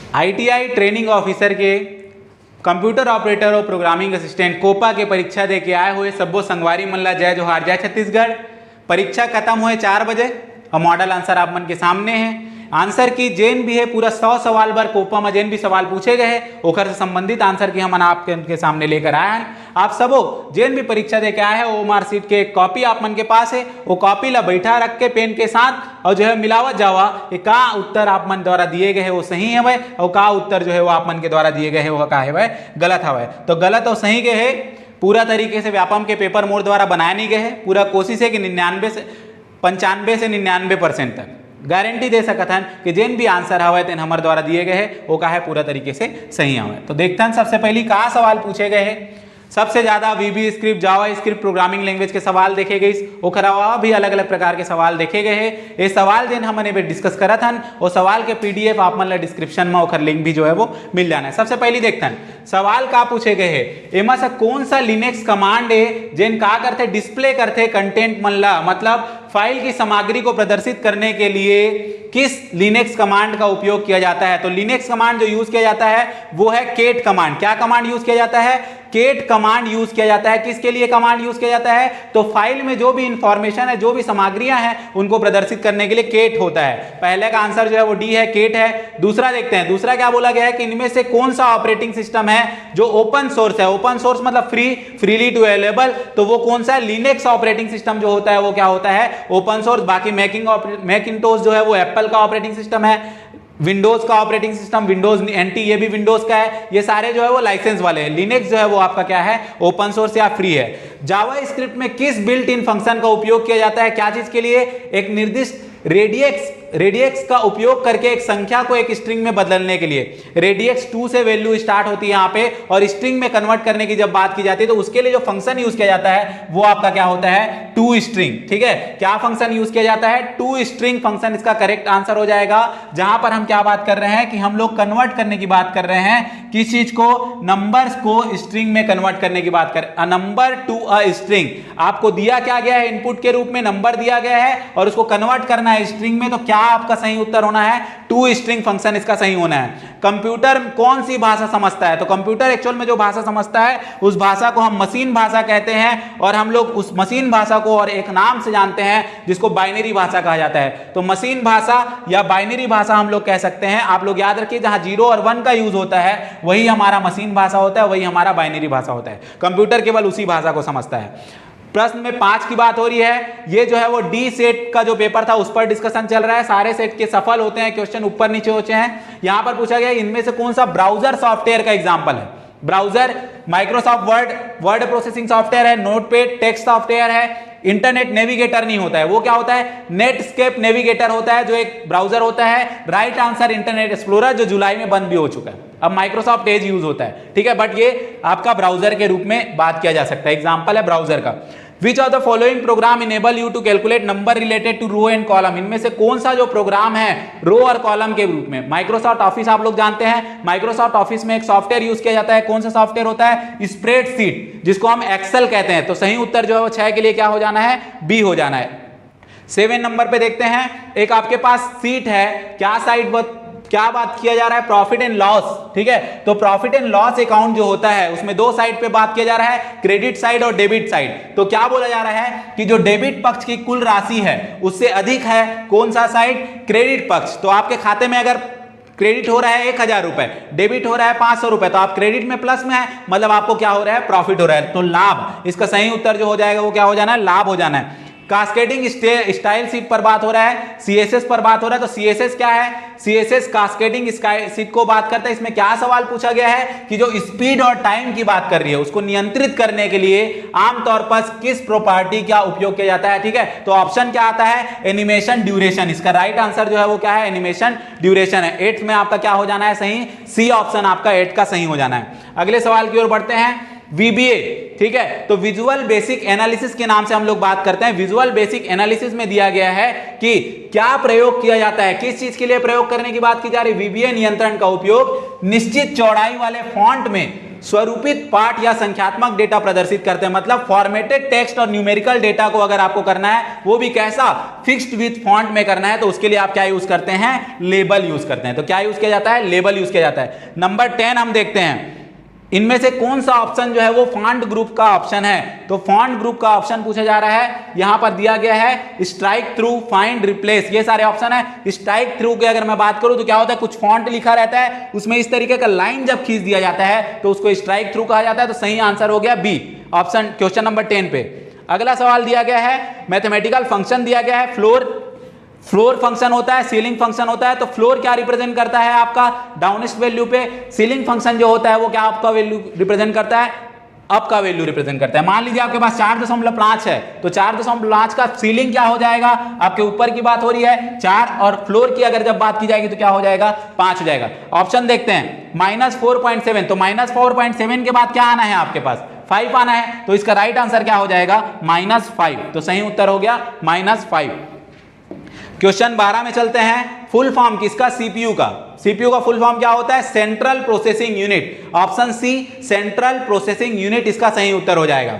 ITI training officer के computer operator और programming assistant Copa के परीक्षा दे के आए हुए सब्बो संगवारी मन ला जय जोहार, जय छत्तीसगढ़। परीक्षा खत्म हुए 4 बजे और मॉडल आंसर आप मन के सामने है। आंसर की जेन भी है पूरा 100 सवाल बार कोपा में जेन भी सवाल पूछे गए हैं ओखर से संबंधित आंसर की हम आपके उनके सामने लेकर आए हैं। आप सबो जेन भी परीक्षा दे के आए हैं वो मार्कशीट के एक कॉपी आप मन के पास है, वो कॉपी ला बैठा रख के पेन के साथ और जो है मिलावत जावा ये का उत्तर आप मन द्वारा दिए गए है वो सही है वह, और का उत्तर जो है वो आप मन के द्वारा दिए गए है वो का है वह गलत है वह। तो गलत और सही के है पूरा तरीके से व्यापम के पेपर मोड द्वारा बनाया नहीं गए है। पूरा कोशिश है कि 95 से 99% तक गारंटी दे सकत हन कि जेन भी आंसर हवे तेन हमारे द्वारा दिए गए हैं वो का है पूरा तरीके से सही हवे। तो देखते हैं सबसे पहली का सवाल पूछे गए हैं। सबसे ज्यादा VB स्क्रिप्ट, जावा स्क्रिप्ट, प्रोग्रामिंग लैंग्वेज के सवाल देखे गए, ओकर अलावा भी अलग अलग प्रकार के सवाल देखे गए हैं। ये सवाल जिन हमने भी डिस्कस करत हन वो सवाल के PDF आप मन ला डिस्क्रिप्शन में ओकर लिंक भी जो है वो मिल जाना है। सबसे पहले देखते हैं सवाल का पूछे गए हैं, एमा से कौन सा लिनक्स कमांड है जिन का करते डिस्प्ले करते कंटेंट मन ला, मतलब फाइल की सामग्री को प्रदर्शित करने के लिए किस लिनक्स कमांड का उपयोग किया जाता है। तो लिनक्स कमांड जो यूज किया जाता है वो है केट कमांड। क्या कमांड यूज किया जाता है? केट कमांड यूज किया जाता है। किसके लिए कमांड यूज किया जाता है? तो फाइल में जो भी इंफॉर्मेशन है, जो भी सामग्रियां हैं उनको प्रदर्शित करने के लिए केट होता है। पहले का आंसर जो है वो डी है, केट है। दूसरा देखते हैं, दूसरा क्या बोला गया है कि इनमें से कौन सा ऑपरेटिंग सिस्टम है जो ओपन सोर्स है। ओपन सोर्स मतलब फ्रीली टू अवेलेबल, तो वो कौन सा है? लिनक्स ऑपरेटिंग सिस्टम जो होता है वो क्या होता है? Open source. बाकी मैकिंटोश जो है वो एप्पल का ऑपरेटिंग सिस्टम है। विंडोज का ऑपरेटिंग सिस्टम विंडोज NT ये भी विंडोज का है। ये सारे जो है वो लाइसेंस वाले हैं। लिनक्स जो है वो आपका क्या है? ओपन सोर्स या फ्री है। जावा स्क्रिप्ट में किस बिल्ट इन फंक्शन का उपयोग किया जाता है? क्या चीज के लिए? एक निर्दिष्ट रेडियक्स का उपयोग करके एक संख्या को एक स्ट्रिंग में बदलने के लिए। रेडियक्स 2 से वैल्यू स्टार्ट होती है यहाँ पे और स्ट्रिंग में कन्वर्ट करने की जब बात की जाती है तो उसके लिए जो फंक्शन यूज किया जाता है वो आपका क्या होता है? To string. ठीक है, क्या फंक्शन यूज किया जाता है? टू स्ट्रिंग फंक्शन इसका करेक्ट आंसर हो जाएगा। जहां पर हम क्या बात कर रहे हैं कि हम लोग कन्वर्ट करने की बात कर रहे हैं, किस चीज को? नंबर्स को स्ट्रिंग में कन्वर्ट करने की बात कर, a number to a string. आपको दिया क्या गया है? इनपुट के रूप में नंबर दिया गया है और उसको कन्वर्ट करना है स्ट्रिंग में, तो क्या आपका सही उत्तर होना है? टू स्ट्रिंग फंक्शन इसका सही होना है। कंप्यूटर कौन सी भाषा समझता है? तो कंप्यूटर एक्चुअल में जो भाषा समझता है उस भाषा को हम मशीन भाषा कहते हैं और हम लोग उस मशीन भाषा को और एक नाम से जानते हैं जिसको बाइनरी भाषा कहा जाता है। तो मशीन भाषा या बाइनरी भाषा हम लोग कह सकते हैं। आप लोग याद रखिए जहां 0 और 1 का यूज होता है वही हमारा मशीन भाषा होता है, वही हमारा बाइनरी भाषा होता है। कंप्यूटर केवल उसी भाषा को समझता है। प्रश्न में 5 की बात हो रही है। ये जो है वो डी सेट का जो पेपर था उस पर डिस्कशन चल रहा है। सारे सेट के सफल होते हैं, क्वेश्चन ऊपर नीचे होते हैं। यहां पर पूछा गया इनमें से कौन सा ब्राउजर सॉफ्टवेयर का एग्जांपल है। Browser Microsoft word processing software है, नोटपैड टेक्स्ट सॉफ्टवेयर है। इंटरनेट नेविगेटर नहीं होता है, वो क्या होता है? नेटस्केप नेविगेटर होता है जो एक ब्राउजर होता है। राइट आंसर इंटरनेट एक्सप्लोरर जो जुलाई में बंद भी हो चुका है। अब माइक्रोसॉफ्ट एज यूज होता है। ठीक है, बट ये आपका ब्राउजर के रूप में बात किया जा सकता है। एग्जांपल है ब्राउजर का। Which of the following program enable you to calculate number related to row and column? इनमें से कौन सा जो प्रोग्राम है रो और कॉलम के रूप में? माइक्रोसॉफ्ट ऑफिस आप लोग जानते हैं। माइक्रोसॉफ्ट ऑफिस में एक सॉफ्टवेयर यूज किया जाता है। कौन सा सॉफ्टवेयर होता है? स्प्रेडशीट, जिसको हम एक्सेल कहते हैं। तो सही उत्तर जो है वो 6 के लिए क्या हो जाना है? बी हो जाना है। 7 नंबर पे देखते हैं, एक आपके पास सीट है। क्या साइड क्या बात किया जा रहा है? Profit and loss. ठीक है, तो प्रॉफिट एंड लॉस अकाउंट जो होता है उसमें 2 साइड पे बात किया जा रहा है, क्रेडिट साइड और डेबिट साइड। तो क्या बोला जा रहा है कि जो डेबिट पक्ष की कुल राशि है उससे अधिक है कौन सा साइड? क्रेडिट पक्ष। तो आपके खाते में अगर क्रेडिट हो रहा है 1000 रुपए, डेबिट हो रहा है 500 रुपए, तो आप क्रेडिट में प्लस में है, मतलब आपको क्या हो रहा है? प्रॉफिट हो रहा है। तो लाभ, इसका सही उत्तर जो हो जाएगा वो क्या हो जाना है? लाभ हो जाना है। कास्केडिंग स्टाइल सीट पर बात हो रहा है, CSS पर बात हो रहा है। तो CSS क्या है? CSS कास्केडिंग सीट को बात करता है। इसमें क्या सवाल पूछा गया है कि जो स्पीड और टाइम की बात कर रही है उसको नियंत्रित करने के लिए आमतौर पर किस प्रॉपर्टी का उपयोग किया जाता है। ठीक है, तो ऑप्शन क्या आता है? Animation duration. इसका राइट आंसर जो है वो क्या है? एनिमेशन ड्यूरेशन है। 8th में आपका क्या हो जाना है? सही सी ऑप्शन आपका 8 का सही हो जाना है। अगले सवाल की ओर बढ़ते हैं। VBA, ठीक है, तो विजुअल बेसिक एनालिसिस के नाम से हम लोग बात करते हैं। विजुअल बेसिक एनालिसिस में दिया गया है कि क्या प्रयोग किया जाता है, किस चीज के लिए प्रयोग करने की बात की जा रही है? VBA नियंत्रण का उपयोग निश्चित चौड़ाई वाले फॉन्ट में स्वरूपित पाठ या संख्यात्मक डेटा प्रदर्शित करते हैं, मतलब फॉर्मेटेड टेक्स्ट और न्यूमेरिकल डेटा को अगर आपको करना है वो भी कैसा, फिक्स्ड विथ फॉन्ट में करना है, तो उसके लिए आप क्या यूज करते हैं, लेबल यूज करते हैं। तो क्या यूज किया जाता है, लेबल यूज किया जाता है। नंबर 10 हम देखते हैं, इनमें से कौन सा ऑप्शन जो है वो फॉन्ट ग्रुप का ऑप्शन है। तो फॉन्ट ग्रुप का ऑप्शन पूछा जा रहा है, यहां पर दिया गया है स्ट्राइक थ्रू, फाइंड, रिप्लेस, ये सारे ऑप्शन है। स्ट्राइक थ्रू की अगर मैं बात करूं तो क्या होता है, कुछ फॉन्ट लिखा रहता है, उसमें इस तरीके का लाइन जब खींच दिया जाता है तो उसको स्ट्राइक थ्रू कहा जाता है। तो सही आंसर हो गया बी ऑप्शन, क्वेश्चन नंबर 10 पे। अगला सवाल दिया गया है, मैथमेटिकल फंक्शन दिया गया है, फ्लोर फंक्शन होता है, सीलिंग फंक्शन होता है। तो फ्लोर क्या रिप्रेजेंट करता है आपका, डाउनिस्ट वैल्यू पे। सीलिंग फंक्शन जो होता है वो क्या आपका वैल्यू रिप्रेजेंट करता है, अप का वैल्यू रिप्रेजेंट करता है। मान लीजिए आपके पास 4.5 है, तो 4.5 का सीलिंग क्या हो जाएगा, आपके ऊपर की बात हो रही है 4, और फ्लोर की अगर जब बात की जाएगी तो क्या हो जाएगा, 5 हो जाएगा। ऑप्शन देखते हैं, -4.7, तो -4.7 के बाद क्या आना है आपके पास, 5 आना है। तो इसका राइट आंसर क्या हो जाएगा, -5। तो सही उत्तर हो गया -5। क्वेश्चन 12 में चलते हैं, फुल फॉर्म किसका, सीपीयू का। सीपीयू का फुल फॉर्म क्या होता है, central processing unit. Option C central processing unit इसका सही उत्तर हो जाएगा।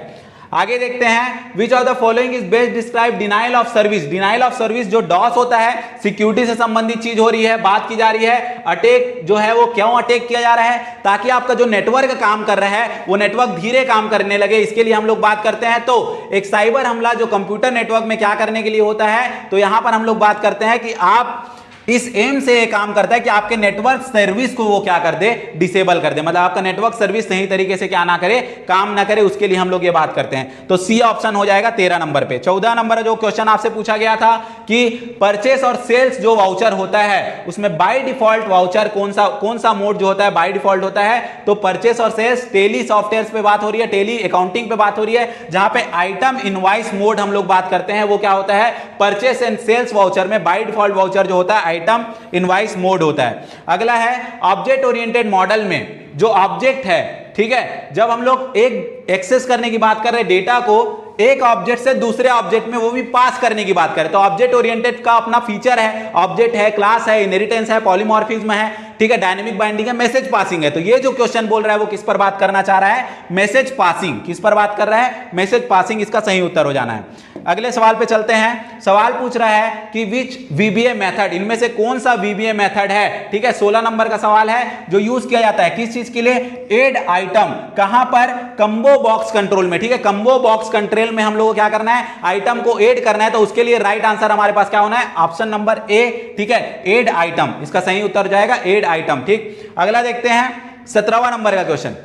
आगे देखते हैं, which of the following is best describe denial of service. Denial of service जो डॉस होता है, सिक्योरिटी से संबंधित चीज हो रही है, बात की जा रही है। अटैक जो है वो क्यों अटैक किया जा रहा है, ताकि आपका जो नेटवर्क काम कर रहा है वो नेटवर्क धीरे काम करने लगे, इसके लिए हम लोग बात करते हैं। तो एक साइबर हमला जो कंप्यूटर नेटवर्क में क्या करने के लिए होता है, तो यहां पर हम लोग बात करते हैं कि आप इस एम से काम करता है कि आपके नेटवर्क सर्विस को वो क्या कर दे, डिसेबल कर दे, मतलब आपका नेटवर्क सर्विस सही तरीके से क्या ना करे, काम ना करे, उसके लिए हम लोग ये बात करते हैं। तो सी ऑप्शन हो जाएगा 13 नंबर पे। 14 नंबर जो क्वेश्चन आपसे पूछा गया था कि परचेस और सेल्स जो वाउचर होता है उसमें बाय डिफॉल्ट वाउचर कौन सा मोड जो होता है बाय डिफॉल्ट होता है। तो परचेस और सेल्स टेली सॉफ्टवेयर पे बात हो रही है, टेली अकाउंटिंग पे बात हो रही है, जहां पे आइटम इनवॉइस मोड हम लोग बात करते हैं, वो क्या होता है, परचेस एंड सेल्स वाउचर में बाय डिफॉल्ट वाउचर जो होता है आइटम इनवॉइस मोड होता है। अगला है ऑब्जेक्ट ओरिएंटेड मॉडल में जो ऑब्जेक्ट है, ठीक है, जब हम लोग एक एक्सेस करने की बात कर रहे हैं डेटा को एक ऑब्जेक्ट से दूसरे ऑब्जेक्ट में, वो भी पास करने की बात करें, तो ऑब्जेक्ट ओरिएंटेड का अपना फीचर है, ऑब्जेक्ट है, क्लास है, इनहेरिटेंस है, पॉलीमॉर्फिज्म है, ठीक है, डायनेमिक बाइंडिंग है, मैसेज पासिंग है। तो ये जो क्वेश्चन बोल रहा है वो किस पर बात करना चाह रहा है, मैसेज पासिंग। किस पर बात कर रहा है, मैसेज पासिंग, इसका सही उत्तर हो जाना है। अगले सवाल पे चलते हैं। सवाल पूछ रहा है कि विच वीबीए मेथड, इनमें से कौन सा वीबीए मेथड है, ठीक है, 16 नंबर का सवाल है, जो यूज किया जाता है किस चीज के लिए, एड आइटम, कहां पर, कंबो बॉक्स कंट्रोल में, ठीक है, कंबो बॉक्स कंट्रोल में हम लोग को क्या करना है, आइटम को ऐड करना है। तो उसके लिए राइट आंसर हमारे पास क्या होना है, ऑप्शन नंबर ए, ठीक है, ऐड आइटम, इसका सही उत्तर हो जाएगा ऐड आइटम। ठीक, अगला देखते हैं 17वां नंबर का क्वेश्चन।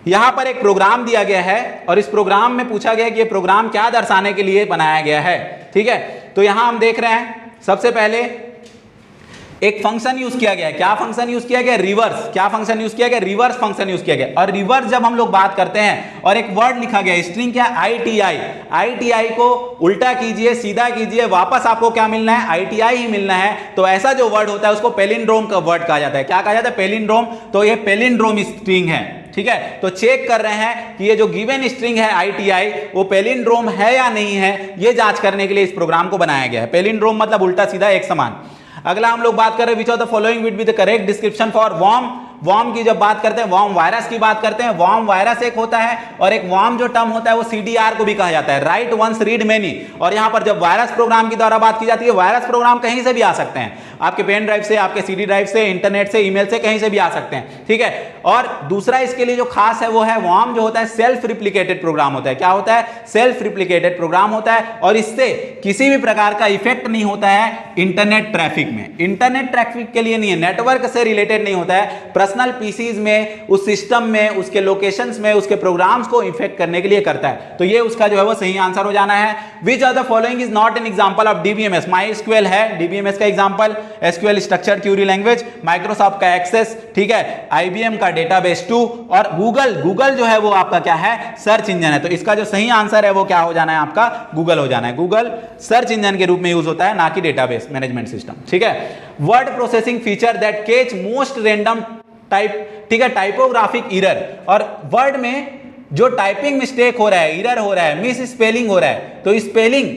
यहां पर एक प्रोग्राम दिया गया है और इस प्रोग्राम में पूछा गया कि ये प्रोग्राम क्या दर्शाने के लिए बनाया गया है, ठीक है। तो यहां हम देख रहे हैं सबसे पहले एक फंक्शन यूज किया गया है, क्या फंक्शन यूज किया गया, रिवर्स। क्या फंक्शन यूज किया गया, रिवर्स फंक्शन यूज किया गया। और रिवर्स जब हम लोग बात करते हैं और एक वर्ड लिखा गया, स्ट्रिंग क्या, ITI, ITI को उल्टा कीजिए, सीधा कीजिए, वापस आपको क्या मिलना है, ITI ही मिलना है। तो ऐसा जो वर्ड होता है उसको पेलिंड्रोम का वर्ड कहा जाता है। क्या कहा जाता है, पेलिंड्रोम। तो ये पेलिंड्रोम स्ट्रिंग है, ठीक है। तो चेक कर रहे हैं कि ये जो गिवन स्ट्रिंग है ITI वो पेलिंड्रोम है या नहीं है, ये जांच करने के लिए इस प्रोग्राम को बनाया गया है। पेलिंड्रोम मतलब उल्टा सीधा एक समान। अगला हम लोग बात कर रहे हैं, which of the following will be the correct description for worm. Worm की जब बात करते हैं, वर्म वायरस की बात करते हैं, वर्म वायरस एक होता है और एक वर्म जो टर्म होता है वो CDR को भी कहा जाता है, राइट वंस रीड मेनी। और यहां पर जब वायरस प्रोग्राम की द्वारा बात की जाती है, वायरस प्रोग्राम कहीं से भी आ सकते हैं, आपके पेन ड्राइव से, आपके CD ड्राइव से, इंटरनेट से, ईमेल से, कहीं से भी आ सकते हैं, ठीक है। और दूसरा इसके लिए जो खास है वो है वर्म जो होता है सेल्फ रिप्लिकेटेड प्रोग्राम होता है। क्या होता है, सेल्फ रिप्लिकेटेड प्रोग्राम होता है और इससे किसी भी प्रकार का इफेक्ट नहीं होता है इंटरनेट ट्रैफिक में। इंटरनेट ट्रैफिक के लिए नहीं है, नेटवर्क से रिलेटेड नहीं होता है, पर्सनल पीसीज में, उस सिस्टम में, उसके लोकेशंस में, उसके प्रोग्राम्स को इफेक्ट करने के लिए करता है। तो ये उसका जो है वो सही आंसर हो जाना है। विच of the following is not an example of DBMS। MySQL है DBMS का example, SQL structured query language, Microsoft का एक्सेस, ठीक है, IBM का डेटाबेस 2 और गूगल जो है वो आपका क्या है, सर्च इंजन है। तो इसका जो सही आंसर है वो क्या हो जाना है, आपका गूगल हो जाना है। गूगल सर्च इंजन के रूप में यूज होता है, ना कि डेटाबेस मैनेजमेंट सिस्टम, ठीक है। Word processing feature that catch most random type, ठीक है, टाइपोग्राफिक एरर। और वर्ड में जो टाइपिंग मिस्टेक हो रहा है, एरर हो रहा है, मिस स्पेलिंग हो रहा है, तो स्पेलिंग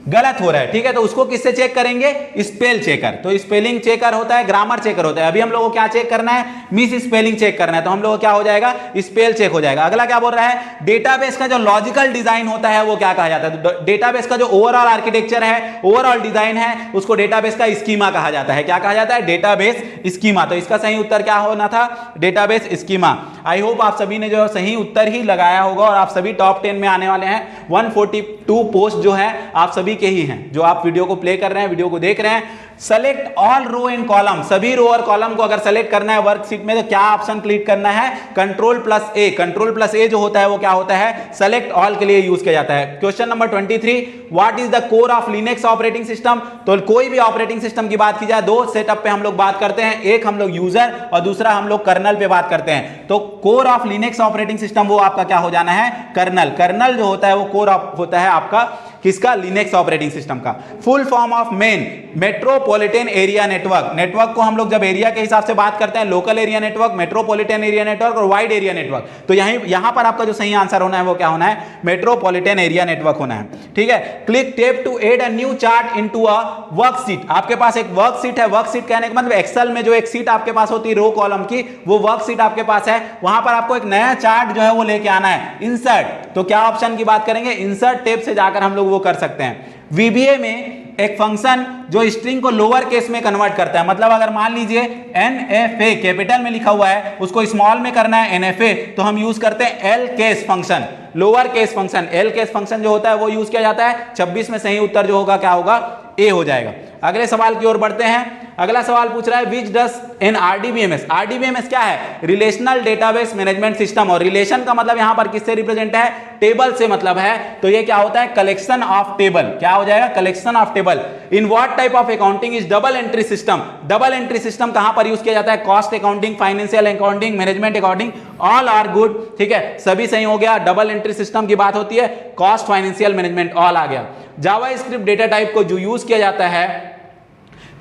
गलत हो रहा है, ठीक है, तो उसको किससे चेक करेंगे? Spell checker. तो स्पेलिंग चेकर होता है, ग्रामर चेकर होता है। अभी हम लोगों को क्या चेक करना है? मिस स्पेलिंग चेक करना है, तो हम लोगों को क्या हो जाएगा? स्पेल चेक हो जाएगा। अगला क्या बोल रहा है? डेटाबेस का जो लॉजिकल डिजाइन होता है वो क्या कहा जाता है? तो डेटाबेस का जो ओवरऑल आर्किटेक्चर है, ओवरऑल डिजाइन है, उसको डेटाबेस का स्कीमा कहा जाता है। क्या कहा जाता है? Database schema. तो इसका सही उत्तर क्या होना था? Database schema. आई होप आप सभी ने जो सही उत्तर ही लगाया होगा और आप सभी टॉप 10 में आने वाले हैं। 142 पोस्ट जो है आप सभी के ही हैं, जो आप वीडियो को प्ले कर रहे हैं, वीडियो को देख रहे हैं। Select all row and column, सभी रो और कॉलम को अगर सेलेक्ट करना है वर्कशीट में तो क्या ऑप्शन क्लिक करना है? कंट्रोल प्लस ए। कंट्रोल प्लस ए जो होता है वो क्या होता है? सेलेक्ट ऑल के लिए यूज किया जाता है। Question number 23, what is the core of Linux operating system? तो कोई भी ऑपरेटिंग सिस्टम की बात की जाए, दो सेटअप पे हम लोग बात करते हैं, एक हम लोग यूजर और दूसरा हम लोग कर्नल पे बात करते हैं। तो core of Linux operating system वो आपका क्या हो जाना है? कर्नल। कर्नल जो होता है वो कोर होता है आपका किसका? लिनक्स ऑपरेटिंग सिस्टम का। Full form of main metropolitan area network. Network को हम लोग जब एरिया के हिसाब से बात करते हैं, local area network, metropolitan area network और वाइड एरिया नेटवर्क, तो यहां पर आपका जो सही आंसर होना है वो क्या होना है? मेट्रोपॉलिटन एरिया नेटवर्क होना है, ठीक है। Click tap to add a new chart into a worksheet. आपके पास एक वर्कशीट है, वर्कशीट कहने का मतलब एक्सेल में जो एक सीट आपके पास होती है रो कॉलम की, वो वर्कशीट आपके पास है। वहां पर आपको एक नया चार्ट जो है वो लेके आना है। इंसर्ट, तो क्या ऑप्शन की बात करेंगे? इंसर्ट टेप से जाकर हम लोग वो कर सकते हैं। VBA में एक फंक्शन जो स्ट्रिंग को लोअर केस में कन्वर्ट करता है, मतलब अगर मान लीजिए NFA कैपिटल में लिखा हुआ है, उसको स्मॉल में करना है NFA, तो हम यूज करते हैं L case function, lower case function. L case function जो होता है वो यूज किया जाता है। 26 में सही उत्तर जो होगा क्या होगा? ए हो जाएगा। अगले सवाल की ओर बढ़ते हैं। अगला सवाल पूछ रहा है which does in RDBMS। RDBMS क्या है? Relational database management system. और रिलेशन का मतलब यहां पर किससे रिप्रेजेंट है? टेबल से मतलब है। तो ये क्या होता है? Collection of table. क्या हो जाएगा? Collection of table. In what type of accounting is double entry system? Double entry system कहां पर यूज किया जाता है? Cost accounting, financial accounting, management accounting, all are good, ठीक है, सभी सही हो गया। डबल एंट्री सिस्टम की बात होती है, कॉस्ट, फाइनेंशियल, मैनेजमेंट, ऑल आ गया। जावास्क्रिप्ट डेटा टाइप को जो यूज किया जाता है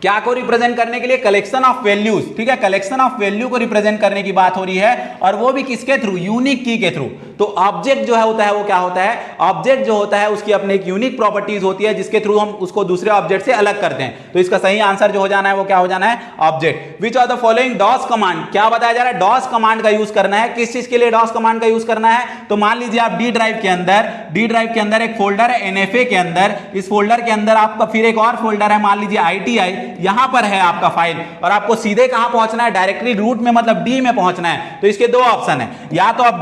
क्या को रिप्रेजेंट करने के लिए? कलेक्शन ऑफ वैल्यूज, ठीक है, कलेक्शन ऑफ वैल्यू को रिप्रेजेंट करने की बात हो रही है, और वो भी किसके थ्रू? यूनिक की के थ्रू। तो ऑब्जेक्ट जो है होता है वो क्या होता है? ऑब्जेक्ट जो होता है उसकी अपनी एक यूनिक प्रॉपर्टीज होती है जिसके थ्रू हम उसको दूसरे ऑब्जेक्ट से अलग करते हैं। तो इसका सही आंसर जो हो जाना है वो क्या हो जाना है? Object. Which are the following DOS command? क्या बताया जा रहा है? डॉस कमांड का यूज करना है। किस चीज के लिए डॉस कमांड का यूज करना है? तो मान लीजिए आप डी ड्राइव के अंदर एक फोल्डर है NFA के अंदर, इस फोल्डर के अंदर आपका फिर एक और फोल्डर है, मान लीजिए ITI, यहां पर है आपका फाइल, और आपको सीधे कहां पहुंचना है? डायरेक्टली रूट में, मतलब डी में पहुंचना है। तो इसके दो ऑप्शन है, या तो आप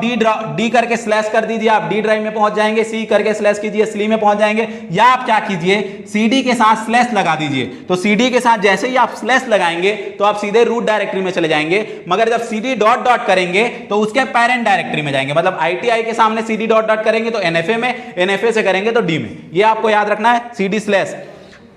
डी करके स्लैश कर दीजिए, आप डी ड्राइव में पहुंच जाएंगे, सी करके स्लैश कीजिए, स्ली में पहुंच जाएंगे, या आप क्या कीजिए? CD के साथ स्लैश लगा दीजिए। तो CD के साथ जैसे ही आप स्लैश लगाएंगे तो आप सीधे रूट डायरेक्टरी में चले जाएंगे, मगर जब CD डॉट डॉट करेंगे तो उसके पेरेंट डायरेक्टरी में जाएंगे। मतलब ITI के सामने CD डॉट डॉट करेंगे तो NFA में, NFA से करेंगे तो D में। ये आपको याद रखना है, CD स्लैश।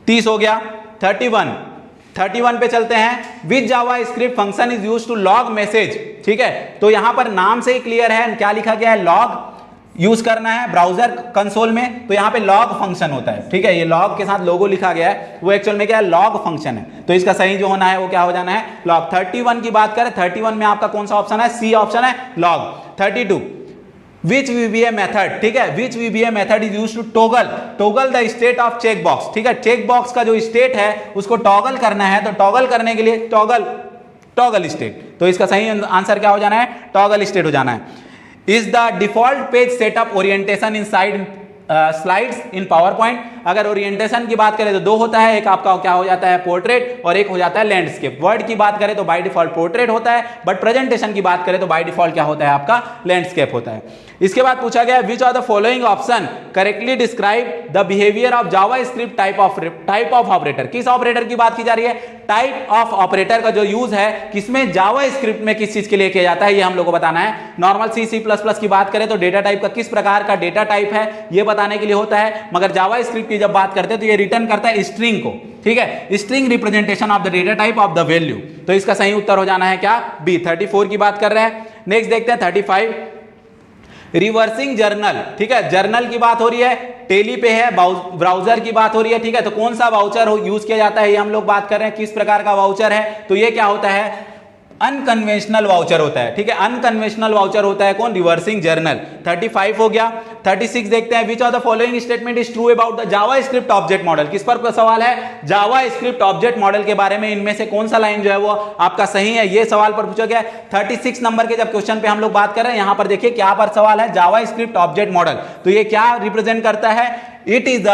30 हो गया। 31 पे चलते हैं। Which JavaScript function is used to log message, ठीक है, तो यहां पर नाम से ही क्लियर है क्या लिखा गया है? लॉग यूज करना है ब्राउजर कंसोल में, तो यहां पे लॉग फंक्शन होता है, ठीक है, ये लॉग के साथ लोगो लिखा गया है, वो एक्चुअल में क्या है? लॉग फंक्शन है। तो इसका सही जो होना है वो क्या हो जाना है? लॉग। 31 की बात करें, 31 में आपका कौन सा ऑप्शन है? सी ऑप्शन है, लॉग। 32 विच VBA मेथड, ठीक है, which VBA method is used to toggle the state of check box, ठीक है, चेक बॉक्स का जो स्टेट है उसको टॉगल करना है, तो टॉगल करने के लिए टॉगल स्टेट, तो इसका सही आंसर क्या हो जाना है? टॉगल स्टेट हो जाना है। Is the default page setup orientation inside slides in power point. अगर ओरिएंटेशन की बात करें तो दो होता है, एक आपका क्या हो जाता है? पोर्ट्रेट, और एक हो जाता है लैंडस्केप। वर्ड की बात करें तो बाय डिफॉल्ट पोर्ट्रेट होता है, बट प्रेजेंटेशन की बात करें तो बाय डिफॉल्ट क्या होता है? आपका लैंडस्केप होता है। इसके बाद पूछा गया which are the following option correctly describe the behaviour of JavaScript type of operator. किस ऑपरेटर की बात की जा रही है? टाइप ऑफ ऑपरेटर का जो यूज है किसमें? जावास्क्रिप्ट में किस चीज के लिए किया जाता है ये हम लोग को बताना है। नॉर्मल C++ की बात करें तो डेटा टाइप का किस प्रकार का डेटा टाइप है ये बताने के लिए होता है, मगर जावास्क्रिप्ट की जब बात करते हैं तो ये रिटर्न करता है स्ट्रिंग को, ठीक है, string representation of the data type of the value. तो इसका सही उत्तर हो जाना है क्या? बी। 34 की बात कर रहे हैं। नेक्स्ट देखते हैं 35 रिवर्सिंग जर्नल, ठीक है, जर्नल की बात हो रही है, टेली पे है, ब्राउजर की बात हो रही है, ठीक है, तो कौन सा वाउचर यूज किया जाता है ये हम लोग बात कर रहे हैं, किस प्रकार का वाउचर है? तो ये क्या होता है? अनकन्वेंशनल वाउचर होता है, ठीक है। अनकन्वेंशनल वाउचर होता है कौन? Reversing journal. 35 हो गया। 36 देखते हैं, which of the following statement is true about the Java script object model. किस पर सवाल है? जावा स्क्रिप्ट ऑब्जेक्ट मॉडल के बारे में इनमें से कौन सा लाइन जो है वो आपका सही है, ये सवाल पर पूछा गया है। 36 नंबर के जब क्वेश्चन पे हम लोग बात कर रहे हैं, यहां पर देखिए क्या पर सवाल है, जावा स्क्रिप्ट ऑब्जेक्ट मॉडल। तो ये क्या रिप्रेजेंट करता है? इट इज द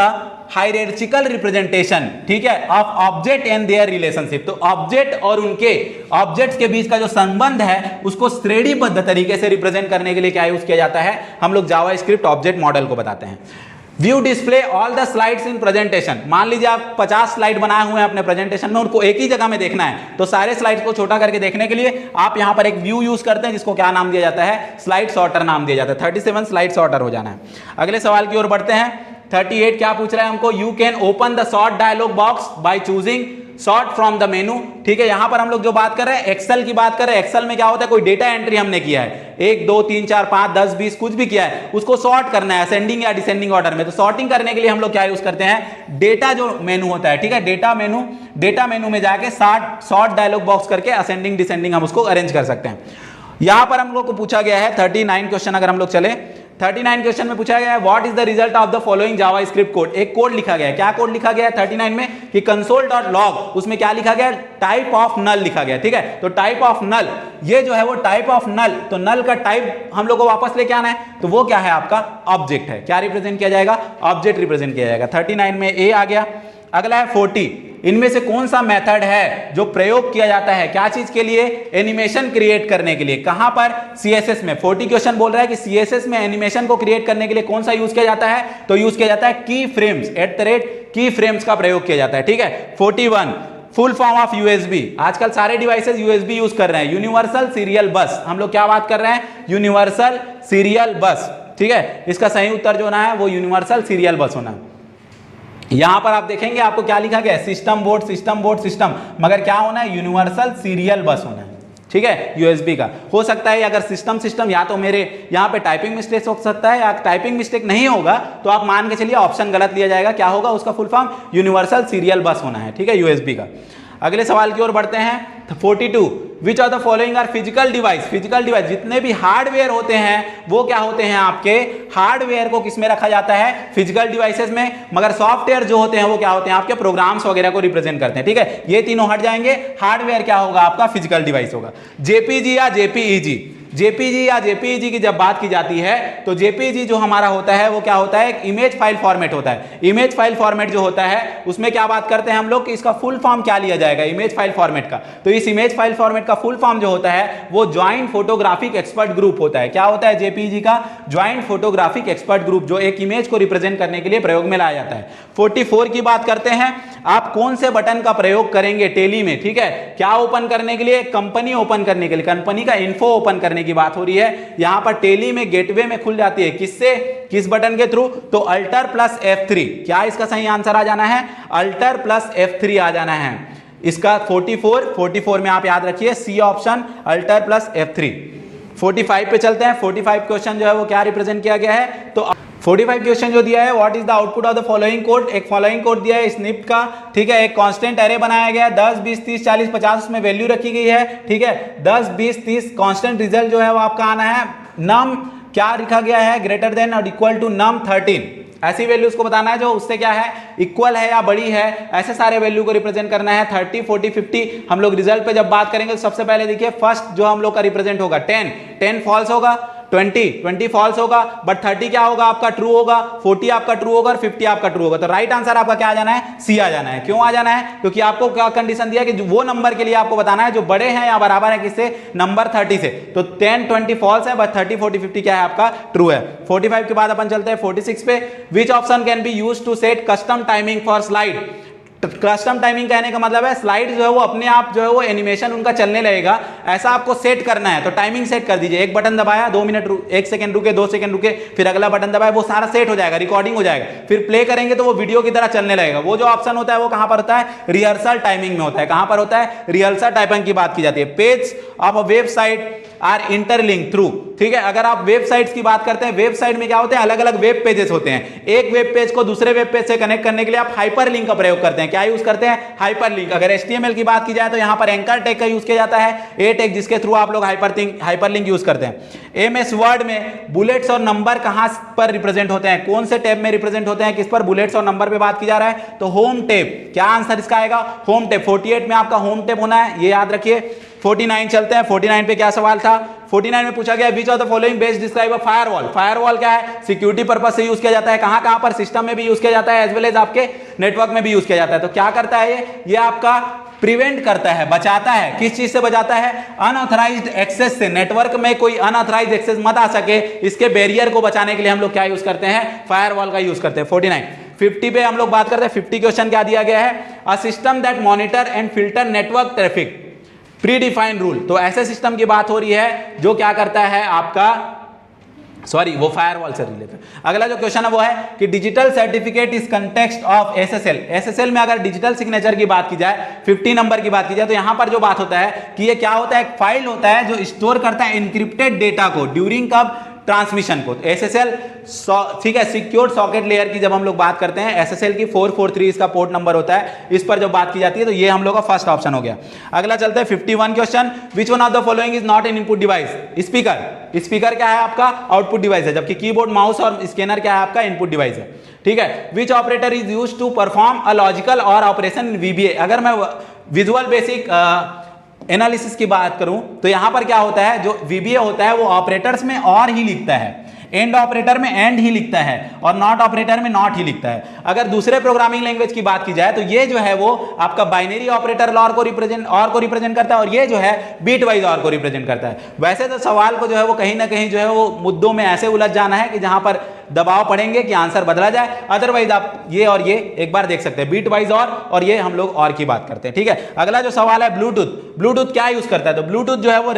हायरार्चिकल रिप्रेजेंटेशन, ठीक है, of object and their relationship. तो ऑब्जेक्ट और उनके ऑब्जेक्ट्स के बीच का जो संबंध है उसको श्रेणीबद्ध तरीके से रिप्रेजेंट करने के लिए क्या यूज किया जाता है? हम लोग जावा स्क्रिप्ट ऑब्जेक्ट मॉडल को बताते हैं। View display all the slides in presentation. मान लीजिए आप 50 स्लाइड बनाए हुए हैं अपने प्रेजेंटेशन में, उनको एक ही जगह में देखना है, तो सारे स्लाइड्स को छोटा करके देखने के लिए आप यहां पर एक व्यू यूज करते हैं, जिसको क्या नाम दिया जाता है? स्लाइड सॉर्टर नाम दिया जाता है। 37 स्लाइड सॉर्टर हो जाना है। अगले सवाल की ओर बढ़ते हैं। 38 क्या पूछ रहा है हमको? You can open the sort dialog box by choosing sort from the menu, ठीक है। यहां पर हम लोग जो बात कर रहे हैं एक्सेल की बात कर रहे हैं। एक्सेल में क्या होता है? कोई डेटा एंट्री हमने किया है, 1 2 3 4 5 10 20 कुछ भी किया है, उसको सॉर्ट करना है असेंडिंग या डिसेंडिंग ऑर्डर में। तो सॉर्टिंग करने के लिए हम लोग क्या यूज करते हैं? डेटा जो मेनू होता है, ठीक है, डेटा मेनू में जाके सॉर्ट डायलॉग बॉक्स करके असेंडिंग डिसेंडिंग हम उसको अरेंज कर सकते हैं। यहां पर हम लोग को पूछा गया है 39 क्वेश्चन। अगर हम लोग चले 39 क्वेश्चन में पूछा गया है what is the result of the following Java script code. एक कोड लिखा गया है। क्या कोड लिखा गया है 39 में? कि console.log, उसमें क्या लिखा गया? टाइप ऑफ नल लिखा गया, ठीक है। तो टाइप ऑफ नल, ये जो है वो टाइप ऑफ नल, तो नल का टाइप हम लोग को वापस लेके आना है, तो वो क्या है? आपका ऑब्जेक्ट है। क्या रिप्रेजेंट किया जाएगा? ऑब्जेक्ट रिप्रेजेंट किया जाएगा। 39 में ए आ गया। अगला है 40। इनमें से कौन सा मेथड है जो प्रयोग किया जाता है क्या चीज के लिए? एनिमेशन क्रिएट करने के लिए। कहां पर? सीएसएस में। 40 क्वेश्चन बोल रहा है कि सीएसएस में एनिमेशन को क्रिएट करने के लिए कौन सा यूज किया जाता है? तो यूज किया जाता है की फ्रेम्स, की फ्रेम्स का प्रयोग किया जाता है, ठीक है। 41 फुल फॉर्म ऑफ यूएसबी। आजकल सारे डिवाइसेस यूएसबी यूज कर रहे हैं। यूनिवर्सल सीरियल बस। हम लोग क्या बात कर रहे हैं? यूनिवर्सल सीरियल बस, ठीक है। इसका सही उत्तर जो होना है वो यूनिवर्सल सीरियल बस होना है। यहां पर आप देखेंगे आपको क्या लिखा गया है? System board, system board, system, मगर क्या होना है? यूनिवर्सल सीरियल बस होना है, ठीक है। यूएसबी का हो सकता है अगर सिस्टम या तो मेरे यहाँ पे टाइपिंग मिस्टेक हो सकता है, या टाइपिंग मिस्टेक नहीं होगा तो आप मान के चलिए ऑप्शन गलत लिया जाएगा। क्या होगा उसका फुल फॉर्म? यूनिवर्सल सीरियल बस होना है, ठीक है, यूएसबी का। अगले सवाल की ओर बढ़ते हैं। 42 which of the following are physical device. Physical device जितने भी हार्डवेयर होते हैं वो क्या होते हैं? आपके हार्डवेयर को किस में रखा जाता है? फिजिकल डिवाइसेस में, मगर सॉफ्टवेयर जो होते हैं वो क्या होते हैं? आपके प्रोग्राम्स वगैरह को रिप्रेजेंट करते हैं, ठीक है। ये तीनों हट जाएंगे। हार्डवेयर क्या होगा? आपका फिजिकल डिवाइस होगा। जेपीजी या जेपीईजी, जेपीजी या जेपीईजी की जब बात की जाती है तो जेपीईजी जो हमारा होता है वो क्या होता है? एक इमेज फाइल फॉर्मेट होता है। इमेज फाइल फॉर्मेट जो होता है उसमें क्या बात करते हैं हम लोग कि इसका फुल फॉर्म क्या लिया जाएगा? इमेज फाइल फॉर्मेट का। तो इस इमेज फाइल फॉर्मेट का फुल फॉर्म जो होता है वो ज्वाइंट फोटोग्राफिक एक्सपर्ट ग्रुप होता है। क्या होता है? जेपीईजी का ज्वाइंट फोटोग्राफिक एक्सपर्ट ग्रुप, जो एक इमेज को रिप्रेजेंट करने के लिए प्रयोग में लाया जाता है। 44 की बात करते हैं। आप कौन से बटन का प्रयोग करेंगे टेली में, ठीक है। क्या ओपन करने के लिए? कंपनी ओपन करने के लिए, कंपनी का इन्फो ओपन करने की बात हो रही है। यहां पर टेली में गेटवे में खुल जाती है, किससे? किस बटन के थ्रू? तो अल्टर प्लस F3। क्या इसका सही आंसर आ जाना है? अल्टर प्लस F3 आ जाना है इसका। 44 में आप याद रखिए C option, alter plus F3। 45 पे चलते हैं। 45 क्वेश्चन जो है वो क्या रिप्रेजेंट किया गया है? तो 45 क्वेश्चन जो दिया है, what is the output of the following code. एक फॉलोइंग कोड दिया है स्निप का, ठीक है। एक कांस्टेंट एरे बनाया गया है 10 20 30 40 50, उसमें वैल्यू रखी गई है, ठीक है। 10 20 30 कांस्टेंट रिजल्ट जो है वो आपका आना है नम, क्या लिखा गया है? ग्रेटर देन और इक्वल टू नम 13। ऐसी वैल्यूज को बताना है जो उससे क्या है? इक्वल है या बड़ी है, ऐसे सारे वैल्यू को रिप्रेजेंट करना है। 30 40 50 हम लोग रिजल्ट पे जब बात करेंगे तो सबसे पहले देखिए फर्स्ट जो हम लोग का रिप्रेजेंट होगा 10 फॉल्स होगा, 20 फॉल्स होगा, बट 30 क्या होगा? आपका ट्रू होगा, 40 आपका ट्रू होगा और 50 आपका ट्रू होगा। तो राइट आंसर आपका क्या आ जाना है? सी आ जाना है। क्यों आ जाना है? क्योंकि आपको क्या कंडीशन दिया कि वो नंबर के लिए आपको बताना है जो बड़े हैं या बराबर है किससे? नंबर 30 से। तो 10 20 फॉल्स है, बट 30 40 50 क्या है? आपका ट्रू है। 45 के बाद अपन चलते हैं 46 पे। Which option can be used to set custom timing for slide. Custom timing कहने का मतलब है स्लाइड जो है वो अपने आप जो है वो एनिमेशन उनका चलने लगेगा, ऐसा आपको सेट करना है। तो टाइमिंग सेट कर दीजिए। एक बटन दबाया 2 मिनट 1 सेकंड रुके, 2 सेकंड रुके, फिर अगला बटन दबाया, वो सारा सेट हो जाएगा, रिकॉर्डिंग हो जाएगा। फिर प्ले करेंगे तो वो वीडियो की तरह चलने लगेगा। वो जो ऑप्शन होता है वो कहां पर होता है? रिहर्सल टाइमिंग में होता है। कहां पर होता है? रिहर्सल टाइमिंग की बात की जाती है। Page of a website R interlink through, ठीक है। अगर आप वेबसाइट्स की बात करते हैं, वेबसाइट में क्या होते हैं? अलग अलग वेब पेजेस होते हैं। एक वेब पेज को दूसरे वेब पेज से कनेक्ट करने के लिए आप हाइपरलिंक का प्रयोग करते हैं। क्या यूज करते हैं, हाइपरलिंक। अगर HTML की बात की जाए तो यहाँ पर एंकर टैग का यूज किया जाता है, ए टैग, जिसके थ्रू आप लोग हाइपरलिंक यूज करते हैं। MS वर्ड में बुलेट्स और नंबर कहां पर रिप्रेजेंट होते हैं, कौन से टैब में रिप्रेजेंट होते हैं, किस पर, बुलेट्स और नंबर पे बात की जा रहा है, तो होम टैब। क्या आंसर इसका आएगा, होम टैब। 48 में आपका होम टैब होना है, ये याद रखिए। 49 चलते हैं, 49 पे क्या सवाल था, 49 में पूछा गया विच of the following best describe a firewall. Firewall क्या है, सिक्योरिटी पर्पस से यूज किया जाता है, कहां कहां पर, सिस्टम में भी यूज किया जाता है एज वेल एज आपके नेटवर्क में भी यूज किया जाता है। तो क्या करता है ये आपका प्रिवेंट करता है, बचाता है। किस चीज से बचाता है, अनऑथराइज्ड एक्सेस से। नेटवर्क में कोई अनऑथराइज्ड एक्सेस मत आ सके, इसके बैरियर को बचाने के लिए हम लोग क्या यूज करते हैं, फायरवॉल का यूज करते हैं। 49 50 पे हम लोग बात करते हैं। 50 क्वेश्चन क्या दिया गया है, a system that monitor and filter network traffic pre defined rule. तो ऐसे सिस्टम की बात हो रही है जो क्या करता है आपका, सॉरी वो फायरवॉल से रिलेटेड। अगला जो क्वेश्चन है वो है कि digital certificate is context of SSL। SSL में अगर डिजिटल सिग्नेचर की बात की जाए, 50 नंबर की बात की जाए, तो यहां पर जो बात होता है कि ये क्या होता है, एक फाइल होता है जो स्टोर करता है इनक्रिप्टेड डेटा को ड्यूरिंग कब, ट्रांसमिशन को। तो SSL ठीक है, सिक्योर सॉकेट लेयर की जब हम लोग बात करते हैं, SSL की 443 इसका पोर्ट नंबर होता है, इस पर जब बात की जाती है तो ये हम लोग का फर्स्ट ऑप्शन हो गया। अगला चलते हैं 51 question, which one of the following is not an input device. Speaker, speaker क्या है आपका, आउटपुट डिवाइस है, जबकि कीबोर्ड, माउस और स्कैनर क्या है आपका, इनपुट डिवाइस है। ठीक है, which operator is used to perform a logical or operation in VBA। अगर मैं विजुअल बेसिक एनालिसिस की बात करूं तो यहां पर क्या होता है, जो VBA होता है वो ऑपरेटर्स में और ही लिखता है, एंड ऑपरेटर में एंड ही लिखता है और नॉट ऑपरेटर में नॉट ही लिखता है। अगर दूसरे प्रोग्रामिंग लैंग्वेज की बात की जाए तो ये जो है वो आपका बाइनरी ऑपरेटर और को रिप्रेजेंट करता है, और ये जो है बीट वाइज और को रिप्रेजेंट करता है। वैसे तो सवाल को जो है वो कहीं ना कहीं जो है वो मुद्दों में ऐसे उलझ जाना है कि जहां पर दबाव पड़ेंगे कि आंसर बदला जाए, अदरवाइज आप ये और ये एक बार देख सकते हैं, बीट वाइज और ये हम लोग और की बात करते हैं। ठीक है, अगला जो सवाल है ब्लूटूथ। ब्लूटूथ क्या यूज करता है, तो ब्लूटूथ जो है वो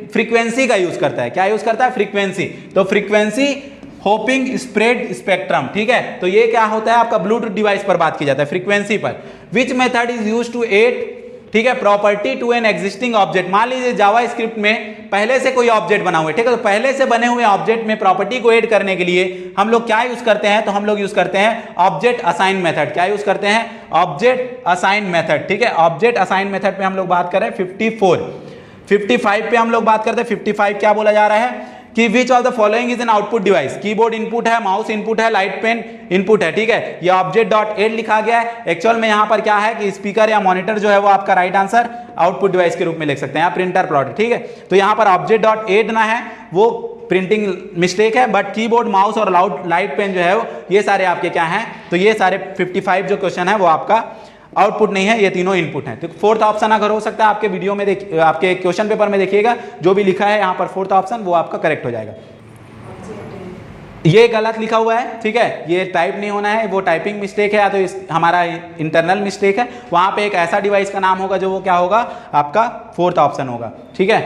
फ्रीक्वेंसी का यूज करता है। क्या यूज करता है, फ्रीक्वेंसी। तो फ्रीक्वेंसी होपिंग स्प्रेड स्पेक्ट्रम। ठीक है, तो ये क्या होता है आपका ब्लूटूथ डिवाइस पर बात की जाता है, फ्रीक्वेंसी पर। Which method is use to add, ठीक है, property to an existing object. मान लीजिए जावा स्क्रिप्ट में पहले से कोई ऑब्जेक्ट बना हुआ है, ठीक है, तो पहले से बने हुए ऑब्जेक्ट में प्रॉपर्टी को ऐड करने के लिए हम लोग क्या यूज करते हैं, तो हम लोग यूज करते हैं ऑब्जेक्ट असाइन मेथड। क्या यूज करते हैं, ऑब्जेक्ट असाइन मेथड। ठीक है, ऑब्जेक्ट असाइन मेथड पे हम लोग बात करें 55 पे हम लोग बात करते हैं। 55 क्या बोला जा रहा है कि विच of the following is an output device. Keyboard input है, माउस इनपुट है, लाइट पेन इनपुट है। ठीक है, ये ऑब्जेक्ट डॉट एड लिखा गया है, एक्चुअल में यहां पर क्या है कि स्पीकर या मॉनिटर जो है वो आपका राइट आंसर आउटपुट डिवाइस के रूप में लिख सकते हैं, या प्रिंटर प्लॉट। ठीक है, तो यहां पर ऑब्जेक्ट डॉट एड ना है, वो प्रिंटिंग मिस्टेक है, बट कीबोर्ड, माउस और लाइट पेन जो है ये सारे आपके क्या हैं, तो ये सारे 55 जो क्वेश्चन है वो आपका आउटपुट नहीं है, ये तीनों इनपुट हैं। तो फोर्थ ऑप्शन अगर हो सकता है आपके वीडियो में आपके क्वेश्चन पेपर में देखिएगा, जो भी लिखा है यहाँ पर फोर्थ ऑप्शन वो आपका करेक्ट हो जाएगा। ये गलत लिखा हुआ है, ठीक है, ये टाइप नहीं होना है, वो टाइपिंग मिस्टेक है या तो हमारा इंटरनल मिस्टेक है। वहां पे एक ऐसा डिवाइस का नाम होगा जो वो क्या होगा आपका फोर्थ ऑप्शन होगा। ठीक है,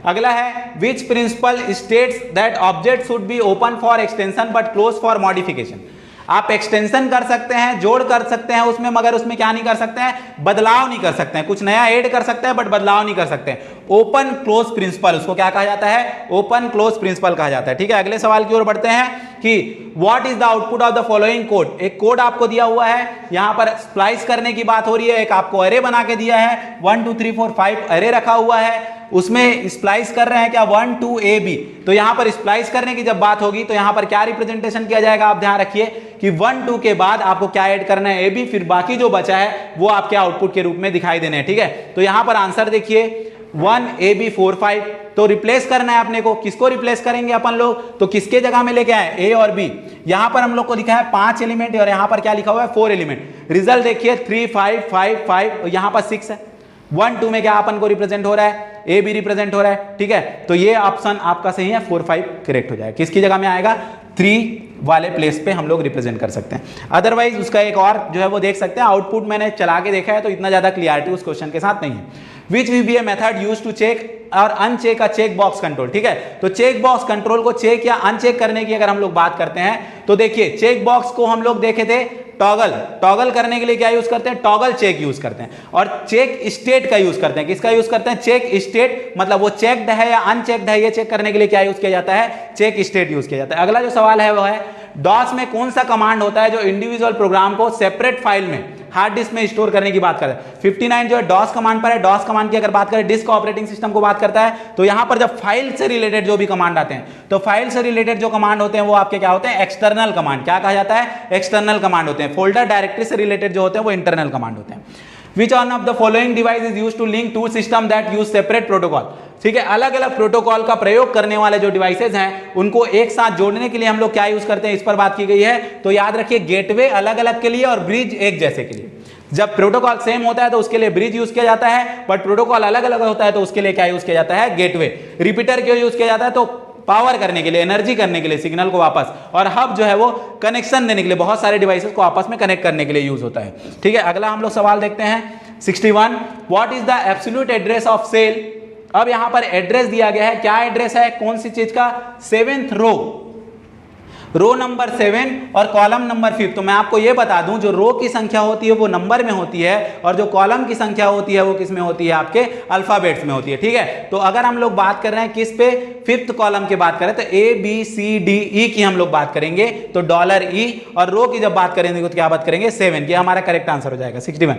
अगला है which principle states that object should be open for extension but close for modification. आप एक्सटेंशन कर सकते हैं, जोड़ कर सकते हैं उसमें, मगर उसमें क्या नहीं कर सकते हैं, बदलाव नहीं कर सकते हैं। कुछ नया ऐड कर सकते हैं बट बदलाव नहीं कर सकते हैं। ओपन क्लोज प्रिंसिपल, उसको क्या कहा जाता है, ओपन क्लोज प्रिंसिपल कहा जाता है। ठीक है, अगले सवाल की ओर बढ़ते हैं कि what is the output of the following code. एक कोड आपको दिया हुआ है, यहां पर स्प्लाइस करने की बात हो रही है, एक आपको अरे बना के दिया है, 1 2 3 4 5 अरे रखा हुआ है, उसमें स्प्लाइस कर रहे हैं क्या 1 2 AB। तो यहां पर स्प्लाइस करने की जब बात होगी तो यहां पर क्या रिप्रेजेंटेशन किया जाएगा, आप ध्यान रखिए कि 1 2 के बाद आपको क्या ऐड करना है, AB, फिर बाकी जो बचा है वो आपके आउटपुट के रूप में दिखाई देने हैं। ठीक है, तो यहां पर आंसर देखिए 1 AB 4 5, तो रिप्लेस करना है अपने को। किसको रिप्लेस करेंगे अपन लोग, तो किसके जगह में लेके आए, A और B। यहां पर हम लोग को लिखा है 5 एलिमेंट और यहां पर क्या लिखा हुआ है 4 एलिमेंट। रिजल्ट देखिए 3 5 5 5 और यहां पर 6 है। 1 2 में क्या अपन को रिप्रेजेंट हो रहा है, ए बी रिप्रेजेंट हो रहा है। ठीक है, तो ये ऑप्शन आपका सही है, 4 5 करेक्ट हो जाएगा। किसकी जगह में आएगा, 3 वाले प्लेस पे हम लोग रिप्रेजेंट कर सकते हैं। अदरवाइज उसका एक और जो है वो देख सकते हैं, आउटपुट मैंने चला के देखा है तो इतना ज्यादा क्लियरिटी उस क्वेश्चन के साथ नहीं है। Which VBA method use to check और uncheck a check box control. ठीक है, तो चेक बॉक्स कंट्रोल को चेक या अनचेक करने की अगर हम लोग बात करते हैं तो देखिए चेक बॉक्स को हम लोग देखे थे टॉगल करने के लिए क्या यूज करते हैं, टॉगल चेक यूज करते हैं, और चेक स्टेट का यूज करते हैं। किसका यूज करते हैं, चेक स्टेट, मतलब वो चेक्ड है या अनचेक्ड है ये चेक करने के लिए क्या यूज किया जाता है, चेक स्टेट यूज किया जाता है। अगला जो सवाल है वो है डॉस में कौन सा कमांड होता है जो इंडिविजुअल प्रोग्राम को सेपरेट फाइल में हार्ड डिस्क में स्टोर करने की बात करें। 59 जो है डॉस कमांड पर है। डॉस कमांड की अगर बात करें डिस्क ऑपरेटिंग सिस्टम को बात करता है। तो यहां पर जब फाइल से रिलेटेड जो भी कमांड आते हैं, तो फाइल से रिलेटेड जो कमांड होते हैं वो आपके क्या होते हैं, एक्सटर्नल कमांड। क्या कहा जाता है, एक्सटर्नल कमांड होते हैं। फोल्डर डायरेक्टरी से रिलेटेड जो होते हैं वो इंटरनल कमांड होते हैं। Which one of the following device is used to link two system that use separate protocol? ठीक है, अलग अलग प्रोटोकॉल का प्रयोग करने वाले जो डिवाइसेज हैं उनको एक साथ जोड़ने के लिए हम लोग क्या यूज करते हैं, इस पर बात की गई है। तो याद रखिए, गेटवे अलग अलग के लिए और ब्रिज एक जैसे के लिए। जब प्रोटोकॉल सेम होता है तो उसके लिए ब्रिज यूज किया जाता है, बट प्रोटोकॉल अलग अलग होता है तो उसके लिए क्या यूज किया जाता है, गेटवे। रिपीटर क्यों यूज किया जाता है, तो पावर करने के लिए, एनर्जी करने के लिए सिग्नल को वापस, और हब जो है वो कनेक्शन देने के लिए, बहुत सारे डिवाइसेस को आपस में कनेक्ट करने के लिए यूज होता है। ठीक है, अगला हम लोग सवाल देखते हैं 61, what is the absolute address of cell. अब यहां पर एड्रेस दिया गया है, क्या एड्रेस है, कौन सी चीज का, 7th रो नंबर 7 और कॉलम नंबर 5। तो मैं आपको यह बता दूं, जो रो की संख्या होती है वो नंबर में होती है, और जो कॉलम की संख्या होती है वो किस में होती है, आपके अल्फाबेट्स में होती है। ठीक है, तो अगर हम लोग बात कर रहे हैं किस पे, 5th कॉलम की बात करें तो ABCDE की हम लोग बात करेंगे, तो $E, और रो की जब बात करेंगे तो क्या बात करेंगे, 7। ये हमारा करेक्ट आंसर हो जाएगा 61।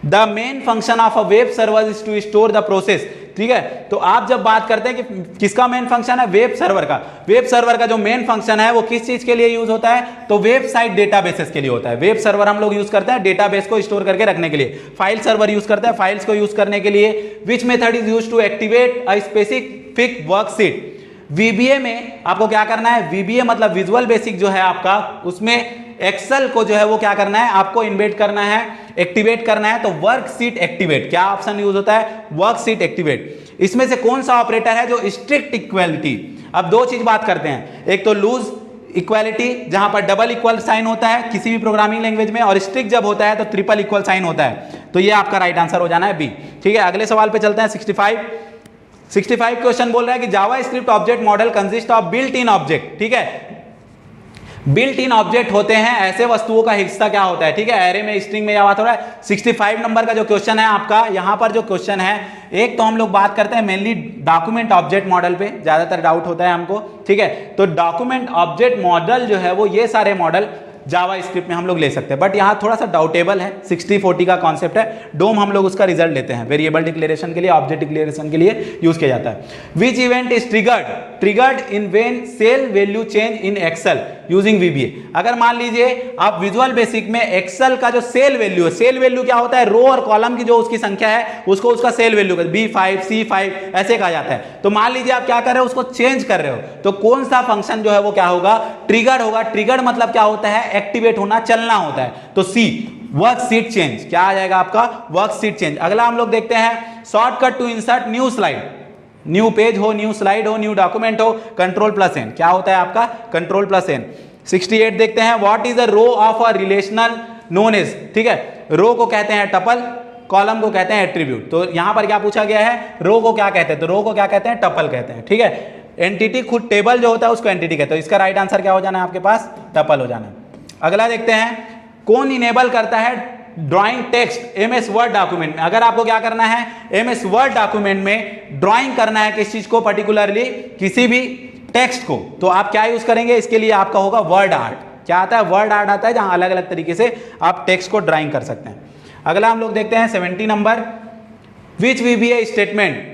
The main function of a web server is to store the process. ठीक है, तो आप जब बात करते हैं कि किसका मेन फंक्शन है, वेब सर्वर का। वेब सर्वर का जो मेन फंक्शन है वो किस चीज के लिए यूज होता है, तो वेबसाइट डेटाबेसेस के लिए होता है। वेब सर्वर हम लोग यूज करते हैं डेटाबेस को स्टोर करके रखने के लिए। फाइल सर्वर यूज करते हैं फाइल्स को यूज करने के लिए। Which method is use to activate a specific worksheet. VBA में आपको क्या करना है, VBA मतलब विजुअल बेसिक जो है आपका, उसमें एक्सेल को जो है वो क्या करना है, आपको इन्वेट करना है, एक्टिवेट करना है। तो वर्कशीट एक्टिवेट, क्या ऑप्शन यूज होता है, वर्कशीट एक्टिवेट। इसमें से कौन सा ऑपरेटर है जो स्ट्रिक्ट इक्वालिटी। अब दो चीज बात करते हैं, एक तो लूज इक्वालिटी जहां पर डबल इक्वल साइन होता है किसी भी प्रोग्रामिंग लैंग्वेज में, और स्ट्रिक्ट जब होता है तो ट्रिपल इक्वल साइन होता है। तो ये आपका राइट आंसर हो जाना है बी। ठीक है, अगले सवाल पे चलते हैं 65 क्वेश्चन बोल रहा है कि JavaScript object model consist of built in object. ठीक है, बिल्ट इन ऑब्जेक्ट होते हैं ऐसे वस्तुओं का हिस्सा क्या होता है। ठीक है, एरे में, स्ट्रिंग में यह बात हो रहा है। 65 नंबर का जो क्वेश्चन है आपका, यहां पर जो क्वेश्चन है, एक तो हम लोग बात करते हैं मेनली डॉक्यूमेंट ऑब्जेक्ट मॉडल पे, ज्यादातर डाउट होता है हमको। ठीक है, तो डॉक्यूमेंट ऑब्जेक्ट मॉडल जो है वो ये सारे मॉडल जावा स्क्रिप्ट में हम लोग ले सकते हैं, बट यहाँ थोड़ा सा डाउटेबल है। 60-40 का कॉन्सेप्ट है। डोम हम लोग उसका रिजल्ट लेते हैं, वेरिएबल डिक्लेरेशन के लिए, ऑब्जेक्ट डिक्लेरेशन के लिए यूज किया जाता है। Which event is triggered in when cell value change in Excel using VBA। अगर मान लीजिए आप विजुअल बेसिक में एक्सेल का जो सेल वैल्यू है, सेल वैल्यू क्या होता है, रो और कॉलम की जो उसकी संख्या है उसको उसका सेल वैल्यू B5 C5 ऐसे कहा जाता है। तो मान लीजिए आप क्या कर रहे हो, उसको चेंज कर रहे हो, तो कौन सा फंक्शन जो है वो क्या होगा, ट्रिगर्ड होगा। ट्रिगर्ड मतलब क्या होता है, एक्टिवेट होना, चलना होता है। तो C वर्कशीट चेंज, क्या आ जाएगा आपका, वर्कशीट चेंज। अगला हम लोग देखते हैं shortcut to insert new slide. New page हो, न्यू स्लाइड हो, न्यू डॉक्यूमेंट हो, Ctrl+N, क्या होता है आपका, Ctrl+N। 68 देखते हैं, what is the row of a relational known as. ठीक है, रो को कहते हैं टपल, कॉलम को कहते हैं एट्रीब्यूट। तो यहां पर क्या पूछा गया है, रो को क्या कहते हैं, तो रो को क्या कहते हैं, टपल कहते हैं। ठीक है, एंटिटी खुद टेबल जो होता है उसको एंटिटी कहते हैं। इसका राइट आंसर क्या हो जाना है आपके पास, टपल हो जाना है। अगला देखते हैं, कौन इनेबल करता है drawing text MS word document में। अगर आपको क्या करना है, MS वर्ड डॉक्यूमेंट में ड्राइंग करना है किस चीज को, पर्टिकुलरली किसी भी टेक्स्ट को, तो आप क्या यूज करेंगे, इसके लिए आपका होगा वर्ड आर्ट। क्या आता है, वर्ड आर्ट आता है, जहां अलग अलग तरीके से आप टेक्स्ट को ड्राइंग कर सकते हैं। अगला हम लोग देखते हैं 70 नंबर, विच VBA स्टेटमेंट,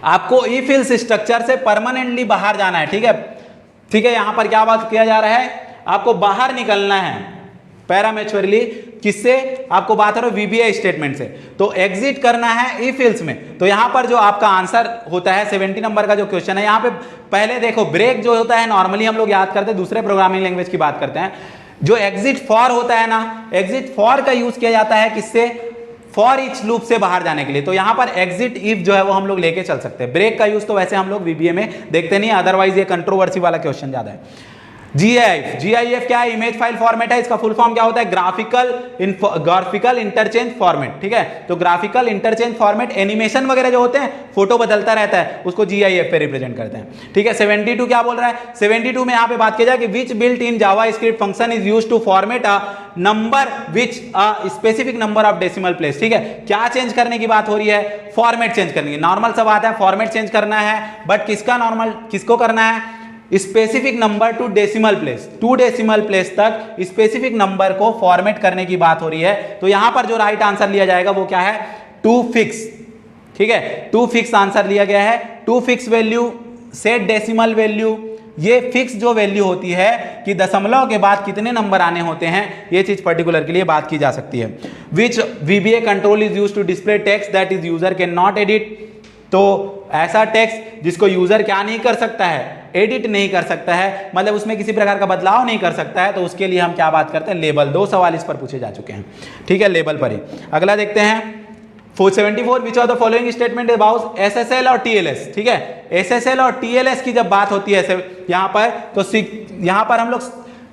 आपको इफ एल्स स्ट्रक्चर से परमानेंटली बाहर जाना है। ठीक है, ठीक है, यहां पर क्या बात किया जा रहा है, आपको बाहर निकलना है पैरामेचुरली, किससे, आपको बात हो रहा है VBA स्टेटमेंट से, तो एग्जिट करना है इफ एल्स में। तो यहां पर जो आपका आंसर होता है 70 नंबर का जो क्वेश्चन है, यहां पे पहले देखो ब्रेक जो होता है नॉर्मली हम लोग याद करते हैं, दूसरे प्रोग्रामिंग लैंग्वेज की बात करते हैं, जो एग्जिट फॉर होता है ना, एग्जिट फॉर का यूज किया जाता है किससे, फॉर ईच लूप से बाहर जाने के लिए। तो यहां पर एग्जिट इफ जो है वो हम लोग लेके चल सकते हैं। ब्रेक का यूज तो वैसे हम लोग VBA में देखते नहीं, अदरवाइज ये कंट्रोवर्सी वाला क्वेश्चन ज्यादा है। GIF क्या है, इमेज फाइल फॉर्मेट है। इसका फुल फॉर्म क्या होता है, ग्राफिकल इंटरचेंज फॉर्मेट। ठीक है, तो ग्राफिकल इंटरचेंज फॉर्मेट, एनिमेशन वगैरह जो होते हैं, फोटो बदलता रहता है, उसको GIF पे रिप्रेजेंट करते हैं। ठीक है, 72 क्या बोल रहा है, 72 में यहां पे बात की जाए कि which built in JavaScript function is used to format a number which a specific number of decimal place. ठीक है, क्या चेंज करने की बात हो रही है, फॉर्मेट चेंज करने की। नॉर्मल सा बात है, फॉर्मेट चेंज करना है, बट किसका नॉर्मल, किसको करना है, specific number two decimal place, 2 decimal place तक स्पेसिफिक नंबर को फॉर्मेट करने की बात हो रही है। तो यहां पर जो राइट आंसर लिया जाएगा वो क्या है, 2 फिक्स। ठीक है, 2 फिक्स आंसर लिया गया है। 2 fix value, set decimal value, ये फिक्स जो वैल्यू होती है कि दशमलव के बाद कितने नंबर आने होते हैं, ये चीज पर्टिकुलर के लिए बात की जा सकती है। Which VBA control is used to display text that is user can not edit, तो ऐसा टेक्स्ट जिसको यूजर क्या नहीं कर सकता है, एडिट नहीं कर सकता है, मतलब उसमें किसी प्रकार का बदलाव नहीं कर सकता है, तो उसके लिए हम क्या बात करते हैं, लेबल। 2 सवाल इस पर पूछे जा चुके हैं। ठीक है, लेबल पर ही। अगला देखते हैं 474, विच of the following statement about SSL और TLS। ठीक है, SSL और TLS की जब बात होती है यहाँ पर, तो यहाँ पर हम लोग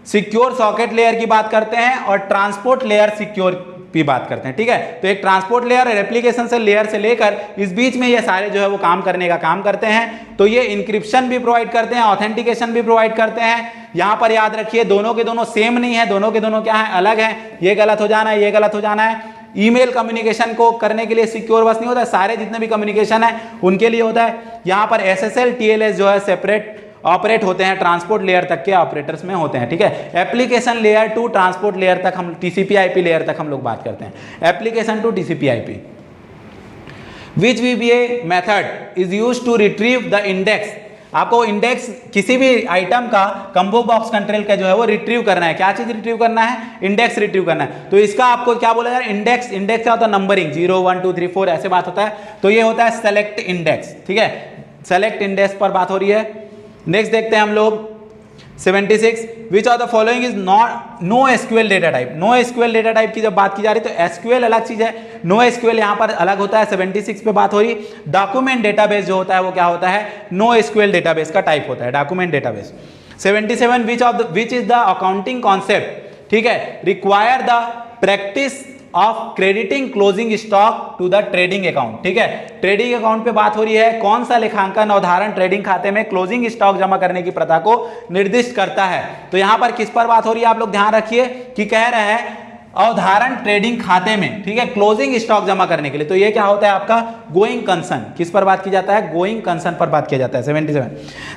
सिक्योर सॉकेट लेयर की बात करते हैं और ट्रांसपोर्ट लेयर सिक्योर की बात करते हैं। ठीक है, तो एक ट्रांसपोर्ट लेयर और एप्लीकेशन से लेयर से लेकर इस बीच में ये सारे जो है वो काम करने का काम करते हैं। तो ये इंक्रिप्शन भी प्रोवाइड करते हैं, ऑथेंटिकेशन भी प्रोवाइड करते हैं। यहां पर याद रखिए दोनों के दोनों सेम नहीं है, दोनों के दोनों क्या है, अलग है। ये गलत हो जाना है, ये गलत हो जाना है। ईमेल कम्युनिकेशन को करने के लिए सिक्योर बस नहीं होता है, सारे जितने भी कम्युनिकेशन है उनके लिए होता है। यहाँ पर SSL TLS जो है सेपरेट ऑपरेट होते हैं, ट्रांसपोर्ट लेयर तक के ऑपरेटर्स में होते हैं। ठीक है, application layer to transport layer तक हम TCP/IP लेयर तक हम लोग बात करते हैं, application to TCP/IP। Which VBA method is used to retrieve the index, आपको इंडेक्स किसी भी आइटम का कंबो बॉक्स कंट्रोल का जो है वो रिट्रीव करना है। क्या चीज रिट्रीव करना है, इंडेक्स रिट्रीव करना है। तो इसका आपको क्या बोला जाए, इंडेक्स। इंडेक्स क्या होता है, नंबरिंग, 0 1 2 3 4 ऐसे बात होता है। तो ये होता है सेलेक्ट इंडेक्स। ठीक है, सेलेक्ट इंडेक्स पर बात हो रही है। नेक्स्ट देखते हैं हम लोग 76, which of the following is not no SQL data type. No SQL data type की जब बात की जा रही है तो SQL अलग चीज है, नो SQL यहाँ पर अलग होता है। 76 पे बात हो रही, डॉक्यूमेंट डेटाबेस जो होता है वो क्या होता है, नो SQL डेटाबेस का टाइप होता है, document database. 77, which is the accounting concept, ठीक है, require the practice of crediting closing stock to the trading account. ठीक है, ट्रेडिंग अकाउंट पे बात हो रही है, कौन सा लेखांकन अवधारण ट्रेडिंग खाते में क्लोजिंग स्टॉक जमा करने की प्रथा को निर्दिष्ट करता है। तो यहां पर किस पर बात हो रही है, आप लोग ध्यान रखिए कि कह रहे हैं अवधारण ट्रेडिंग खाते में, ठीक है, क्लोजिंग स्टॉक जमा करने के लिए। तो ये क्या होता है आपका गोइंग कंसर्न, किस पर बात की जाता है, गोइंग कंसर्न पर बात किया जाता है। 77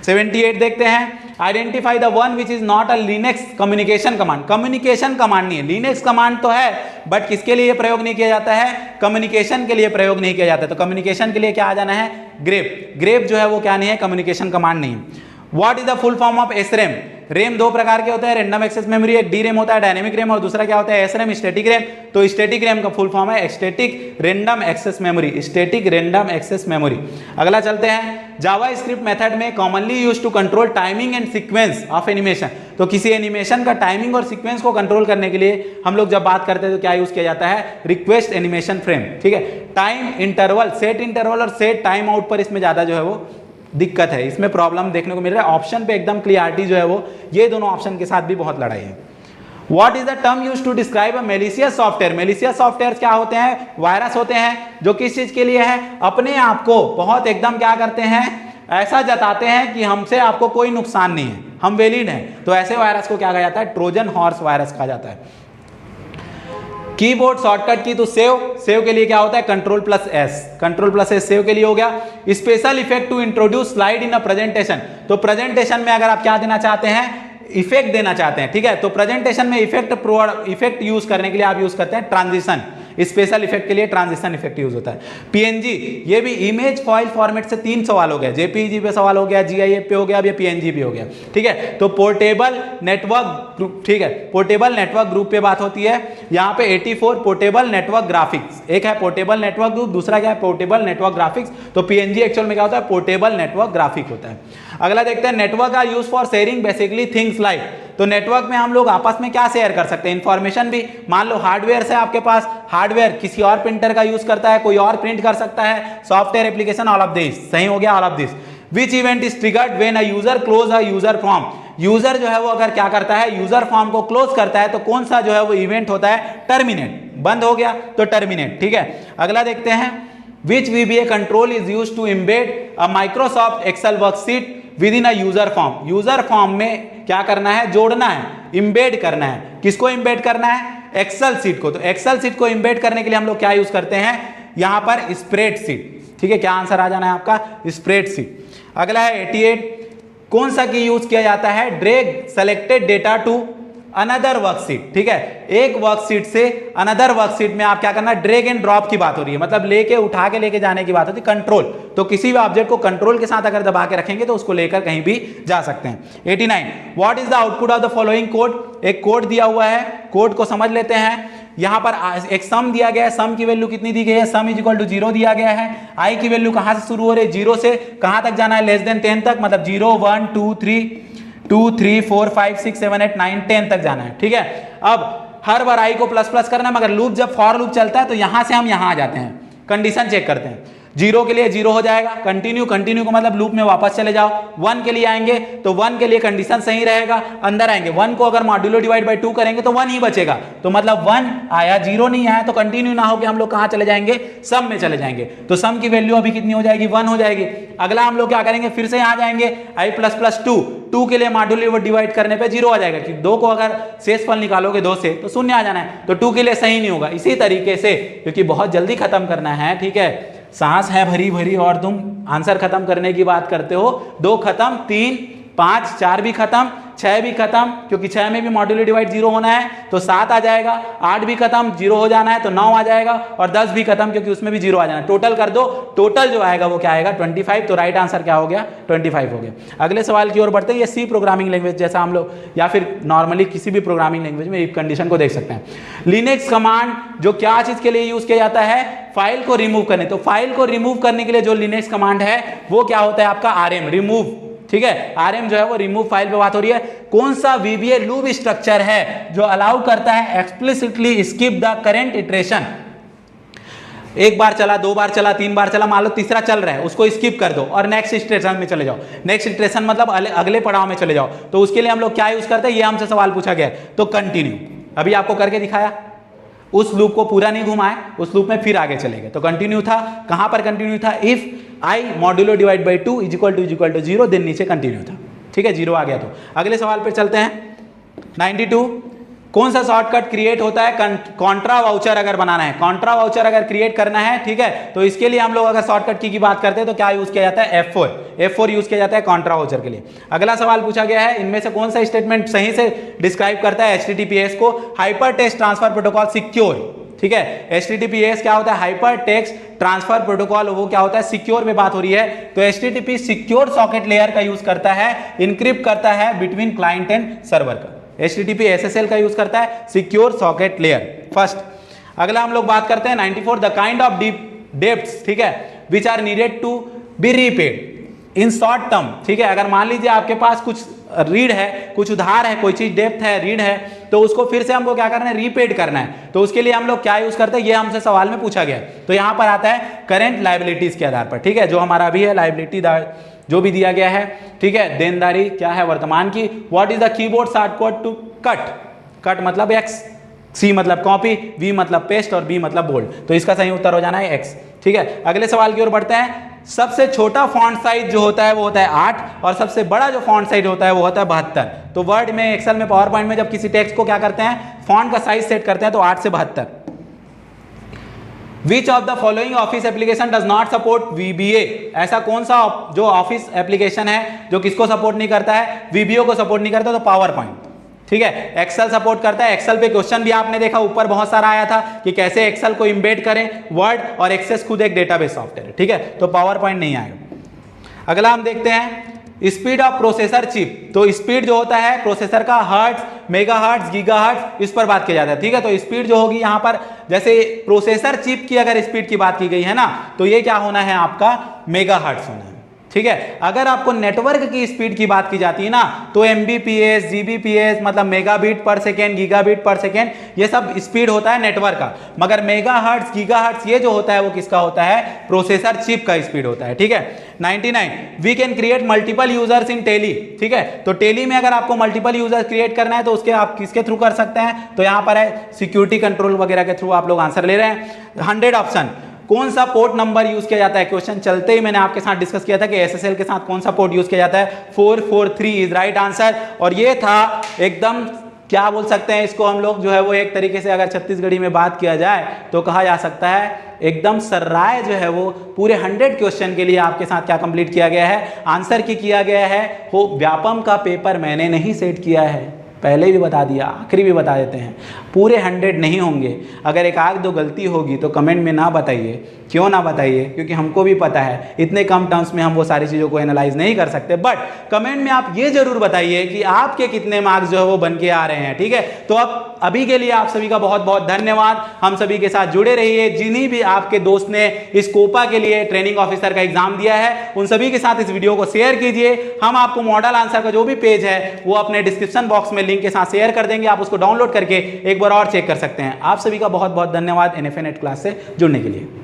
78 देखते हैं, identify the one which is not a Linux communication command. Communication command नहीं है, लिनक्स कमांड तो है बट किसके लिए प्रयोग नहीं किया जाता है, कम्युनिकेशन के लिए प्रयोग नहीं किया जाता है। तो कम्युनिकेशन के लिए क्या आ जाना है, ग्रेप। ग्रेप जो है वो क्या नहीं है, कम्युनिकेशन कमांड नहीं है। What is the full form of SRAM। RAM 2 प्रकार के होते हैं, रैंडम एक्सेस मेमोरी, एक DRAM होता है डायनेमिक रैम, और दूसरा क्या होता है SRAM, स्टैटिक रैम। तो स्टैटिक रैम का फुल फॉर्म है static random access memory, static random access memory. अगला चलते हैं, जावा स्क्रिप्ट मेथड में commonly used to control timing and sequence of animation. तो किसी एनिमेशन का टाइमिंग और सीक्वेंस को कंट्रोल करने के लिए हम लोग जब बात करते हैं तो क्या यूज किया जाता है, रिक्वेस्ट एनिमेशन फ्रेम। ठीक है, टाइम इंटरवल, सेट इंटरवल और सेट टाइम आउट पर इसमें ज्यादा जो है वो दिक्कत है, इसमें प्रॉब्लम देखने को मिल रहा है। ऑप्शन पे एकदम क्लियरिटी जो है वो, ये दोनों ऑप्शन के साथ भी बहुत लड़ाई है। What is the term used to describe a malicious software. Malicious software क्या होते हैं, वायरस होते हैं जो किस चीज के लिए है, अपने आप को बहुत एकदम क्या करते हैं, ऐसा जताते हैं कि हमसे आपको कोई नुकसान नहीं है, हम वैलिड हैं। तो ऐसे वायरस को क्या कहा जाता है, ट्रोजन हॉर्स वायरस कहा जाता है। कीबोर्ड शॉर्टकट की तो सेव के लिए क्या होता है, Ctrl+S, Ctrl+S सेव के लिए हो गया। Special effect to introduce slide in a presentation. तो प्रेजेंटेशन में अगर आप क्या देना चाहते हैं, इफेक्ट देना चाहते हैं, ठीक है, तो प्रेजेंटेशन में इफेक्ट यूज करने के लिए आप यूज करते हैं ट्रांजिशन। स्पेशल इफेक्ट के लिए ट्रांजिशन इफेक्ट यूज होता है। PNG, ये भी इमेज फाइल फॉर्मेट से 3 सवाल हो गया, JPEG पे सवाल हो गया, GIF पे हो गया, अब ये PNG पे हो गया। ठीक है, तो पोर्टेबल नेटवर्क ग्रुप, ठीक है, पोर्टेबल नेटवर्क ग्रुप पे बात होती है। यहाँ पे 84 पोर्टेबल नेटवर्क ग्राफिक्स, एक है पोर्टेबल नेटवर्क ग्रुप, दूसरा क्या है, पोर्टेबल नेटवर्क ग्राफिक्स। तो PNG एक्चुअल में क्या होता है, पोर्टेबल नेटवर्क ग्राफिक होता है। अगला देखते हैं, network are use for sharing basically things like. तो नेटवर्क में हम लोग आपस में क्या शेयर कर सकते हैं, इंफॉर्मेशन भी। मान लो हार्डवेयर से आपके पास, हार्डवेयर किसी और प्रिंटर का यूज करता है, कोई और प्रिंट कर सकता है, software application, all of this. सही हो गया, all of this. Which event is triggered when a user close a user form. User जो है वो अगर क्या करता है, यूजर फॉर्म को क्लोज करता है, तो कौन सा जो है वो इवेंट होता है, टर्मिनेट। बंद हो गया तो टर्मिनेट। ठीक है, अगला देखते हैं, which VBA control is used to embed a Microsoft Excel worksheet within a user form. User form में क्या करना है, जोड़ना है, इंबेड करना है। किसको इंबेड करना है, एक्सेल सीट को। तो एक्सेल सीट को इंबेड करने के लिए हम लोग क्या यूज करते हैं, यहां पर स्प्रेडशीट। ठीक है, क्या आंसर आ जाना है आपका, स्प्रेडशीट। अगला है 88, कौन सा की यूज किया जाता है? Drag selected data to another worksheet, ठीक है, एक वर्कशीट से अनदर वर्कशीट में आप क्या करना, ड्रैग एंड ड्रॉप की बात हो रही है, मतलब लेके उठा के लेके जाने की बात होती है। कंट्रोल, तो किसी भी ऑब्जेक्ट को कंट्रोल के साथ अगर दबा के रखेंगे तो उसको लेकर कहीं भी जा सकते हैं। 89, what is the output of the following code? एक कोड दिया हुआ है, कोड को समझ लेते हैं। यहां पर एक सम दिया गया है, सम की वैल्यू कितनी दी गई है? सम इज इक्वल टू 0 दिया गया है। आई की वैल्यू कहां से शुरू हो रही है? 0 से कहां तक जाना है? लेस देन 10 तक, मतलब 0 1 2 3 4 5 6 7 8 9 10 तक जाना है, ठीक है। अब हर बार आई को प्लस प्लस करना है, मगर लूप जब फॉर लूप चलता है तो यहां से हम यहां आ जाते हैं, कंडीशन चेक करते हैं। 0 के लिए 0 हो जाएगा, कंटिन्यू, कंटिन्यू को मतलब लूप में वापस चले जाओ। 1 के लिए आएंगे तो 1 के लिए कंडीशन सही रहेगा, अंदर आएंगे। 1 को अगर मॉड्यूलो डिवाइड बाय 2 करेंगे तो 1 ही बचेगा, तो मतलब 1 आया, 0 नहीं आया, तो कंटिन्यू ना होकर हम लोग कहां चले जाएंगे? सम में चले जाएंगे। तो सम की वैल्यू अभी कितनी हो जाएगी? 1 हो जाएगी। अगला हम लोग क्या करेंगे? फिर से यहां जाएंगे, आई प्लस प्लस 2 के लिए मॉड्यूलो डिवाइड करने पे 0 आ जाएगा, कि 2 को अगर शेषफल निकालोगे 2 से तो 0 आ जाना है, तो 2 के लिए सही नहीं होगा। इसी तरीके से, क्योंकि बहुत जल्दी खत्म करना है, ठीक है, सांस है भरी भरी और तुम आंसर खत्म करने की बात करते हो। 2 खत्म, 3 5 4 भी खत्म, 6 भी खत्म, क्योंकि 6 में भी मॉड्यूलो डिवाइड 0 होना है तो 7 आ जाएगा। 8 भी खत्म, 0 हो जाना है तो 9 आ जाएगा, और 10 भी खत्म क्योंकि उसमें भी 0 आ जाना है। टोटल कर दो, टोटल जो आएगा वो क्या आएगा? 25। तो राइट आंसर क्या हो गया? 25 हो गया। अगले सवाल की ओर बढ़ते हैं। ये सी प्रोग्रामिंग लैंग्वेज जैसा हम लोग, या फिर नॉर्मली किसी भी प्रोग्रामिंग लैंग्वेज में इफ कंडीशन को देख सकते हैं। लिनक्स कमांड जो क्या चीज के लिए यूज किया जाता है? फाइल को रिमूव करने। तो फाइल को रिमूव करने के लिए जो लिनक्स कमांड है वो क्या होता है आपका? आरएम, रिमूव, ठीक है। आरएम जो है वो रिमूव फाइल पे बात हो रही है। कौन सा वीबीए लूप स्ट्रक्चर है जो अलाउ करता है explicitly skip the current iteration? एक बार चला, 2 बार चला, 3 बार चला, मान लो तीसरा चल रहा है, उसको स्किप कर दो और नेक्स्ट इटरेशन में चले जाओ। नेक्स्ट इटरेशन मतलब अगले पड़ाव में चले जाओ। तो उसके लिए हम लोग क्या यूज करते हैं? ये हमसे सवाल पूछा गया है, तो कंटिन्यू। अभी आपको करके दिखाया, उस लूप को पूरा नहीं घुमाए, उस लूप में फिर आगे चले गए, तो कंटिन्यू था। कहां पर कंटिन्यू था? If I modulo divide by 2 is equal to 0, then नीचे कंटिन्यू था, ठीक है, 0 आ गया। तो अगले सवाल पे चलते हैं। 92, कौन सा शॉर्टकट क्रिएट होता है कॉन्ट्रा वाउचर अगर बनाना है? कॉन्ट्रा वाउचर अगर क्रिएट करना है, ठीक है, तो इसके लिए हम लोग अगर शॉर्टकट की बात करते हैं तो क्या यूज किया जाता है? F4 यूज किया जाता है कॉन्ट्रा वाउचर के लिए। अगला सवाल पूछा गया है, इनमें से कौन सा स्टेटमेंट सही से डिस्क्राइब करता है HTTPS को? Hyper text transfer protocol secure, ठीक है। HTTPS क्या होता है? हाइपर टेक्स्ट ट्रांसफर प्रोटोकॉल, वो क्या होता है? सिक्योर में बात हो रही है। तो HTTP सिक्योर सॉकेट लेयर का यूज करता है, इनक्रिप्ट करता है बिटवीन क्लाइंट एंड सर्वर का। HTTP SSL का यूज करता है, सिक्योर सॉकेट लेयर फर्स्ट। अगला हम लोग बात करते हैं 94, द काइंड ऑफ डेप्ट्स, ठीक है, which are needed to be repaid in short term, ठीक है। अगर मान लीजिए आपके पास कुछ रीड है, कुछ उधार है, कोई चीज डेप्थ है, रीड है, तो उसको फिर से हमको क्या करना है? रीपेड करना है। तो उसके लिए हम लोग क्या यूज करते हैं? ये हमसे सवाल में पूछा गया। तो यहां पर आता है करेंट लायबिलिटीज के आधार पर, ठीक है, जो हमारा अभी है लायबिलिटी जो भी दिया गया है, ठीक है, देनदारी क्या है वर्तमान की। What is the keyboard shortcut to cut मतलब X, C मतलब कॉपी, V मतलब पेस्ट और B मतलब बोल्ड। तो इसका सही उत्तर हो जाना है X, ठीक है। अगले सवाल की ओर बढ़ते हैं। सबसे छोटा फॉन्ट साइज जो होता है वो होता है 8, और सबसे बड़ा जो फॉन्ट साइज होता है वो होता है 72। तो वर्ड में, एक्सेल में, पावर पॉइंट में जब किसी टेक्स्ट को क्या करते हैं? फॉन्ट का साइज सेट करते हैं, तो 8 से 72। Which of the following office application does not support VBA? ऐसा कौन सा जो ऑफिस एप्लीकेशन है जो किसको सपोर्ट नहीं करता है? VBA को सपोर्ट नहीं करता। तो पावर पॉइंट, ठीक है। एक्सेल सपोर्ट करता है। एक्सेल पे क्वेश्चन भी आपने देखा, ऊपर बहुत सारा आया था कि कैसे एक्सेल को इंबेड करें। वर्ड और एक्सेस खुद एक डेटाबेस सॉफ्टवेयर है, ठीक है, तो पावर पॉइंट नहीं आएगा। अगला हम देखते हैं स्पीड ऑफ प्रोसेसर चिप। तो स्पीड जो होता है प्रोसेसर का, हर्ट्ज, मेगाहर्ट्ज, गीगाहर्ट्ज, इस पर बात की जाता है, ठीक है। तो स्पीड जो होगी यहाँ पर, जैसे प्रोसेसर चिप की अगर स्पीड की बात की गई है ना, तो ये क्या होना है आपका? मेगाहर्ट्ज होना है, ठीक है। अगर आपको नेटवर्क की स्पीड की बात की जाती है ना, तो MBPS, GBPS मतलब मेगाबिट पर सेकेंड, गीगाबिट पर सेकेंड, ये सब स्पीड होता है नेटवर्क का। मगर मेगाहर्ट्ज, गीगाहर्ट्ज ये जो होता है वो किसका होता है? प्रोसेसर चिप का स्पीड होता है, ठीक है। 99, we can create multiple users in Tally, ठीक है। तो टेली में अगर आपको मल्टीपल यूजर्स क्रिएट करना है तो उसके आप किसके थ्रू कर सकते हैं? तो यहाँ पर है सिक्योरिटी कंट्रोल वगैरह के थ्रू आप लोग आंसर ले रहे हैं। 100 ऑप्शन, कौन सा पोर्ट नंबर यूज किया जाता है? क्वेश्चन चलते ही मैंने आपके साथ डिस्कस किया था कि SSL के साथ कौन सा पोर्ट यूज किया जाता है? 443 इज राइट आंसर। और ये था एकदम क्या बोल सकते हैं इसको हम लोग जो है वो एक तरीके से अगर छत्तीसगढ़ी में बात किया जाए तो कहा जा सकता है एकदम सर्राय जो है वो पूरे 100 क्वेश्चन के लिए आपके साथ क्या कंप्लीट किया गया है, आंसर की किया गया है। वो व्यापम का पेपर मैंने नहीं सेट किया है, पहले भी बता दिया, आखिरी भी बता देते हैं, पूरे 100 नहीं होंगे। अगर एक आध दो गलती होगी तो कमेंट में ना बताइए, क्यों ना बताइए, क्योंकि हमको भी पता है इतने कम टर्म्स में हम वो सारी चीज़ों को एनालाइज नहीं कर सकते। बट कमेंट में आप ये जरूर बताइए कि आपके कितने मार्क्स जो है वो बन के आ रहे हैं, ठीक है। तो अब अभी के लिए आप सभी का बहुत बहुत धन्यवाद, हम सभी के साथ जुड़े रहिए। जिन्हीं भी आपके दोस्त ने इस कोपा के लिए ट्रेनिंग ऑफिसर का एग्जाम दिया है उन सभी के साथ इस वीडियो को शेयर कीजिए। हम आपको मॉडल आंसर का जो भी पेज है वो अपने डिस्क्रिप्शन बॉक्स में लिंक के साथ शेयर कर देंगे, आप उसको डाउनलोड करके एक बार और चेक कर सकते हैं। आप सभी का बहुत बहुत धन्यवाद NFA नेट क्लास से जुड़ने के लिए।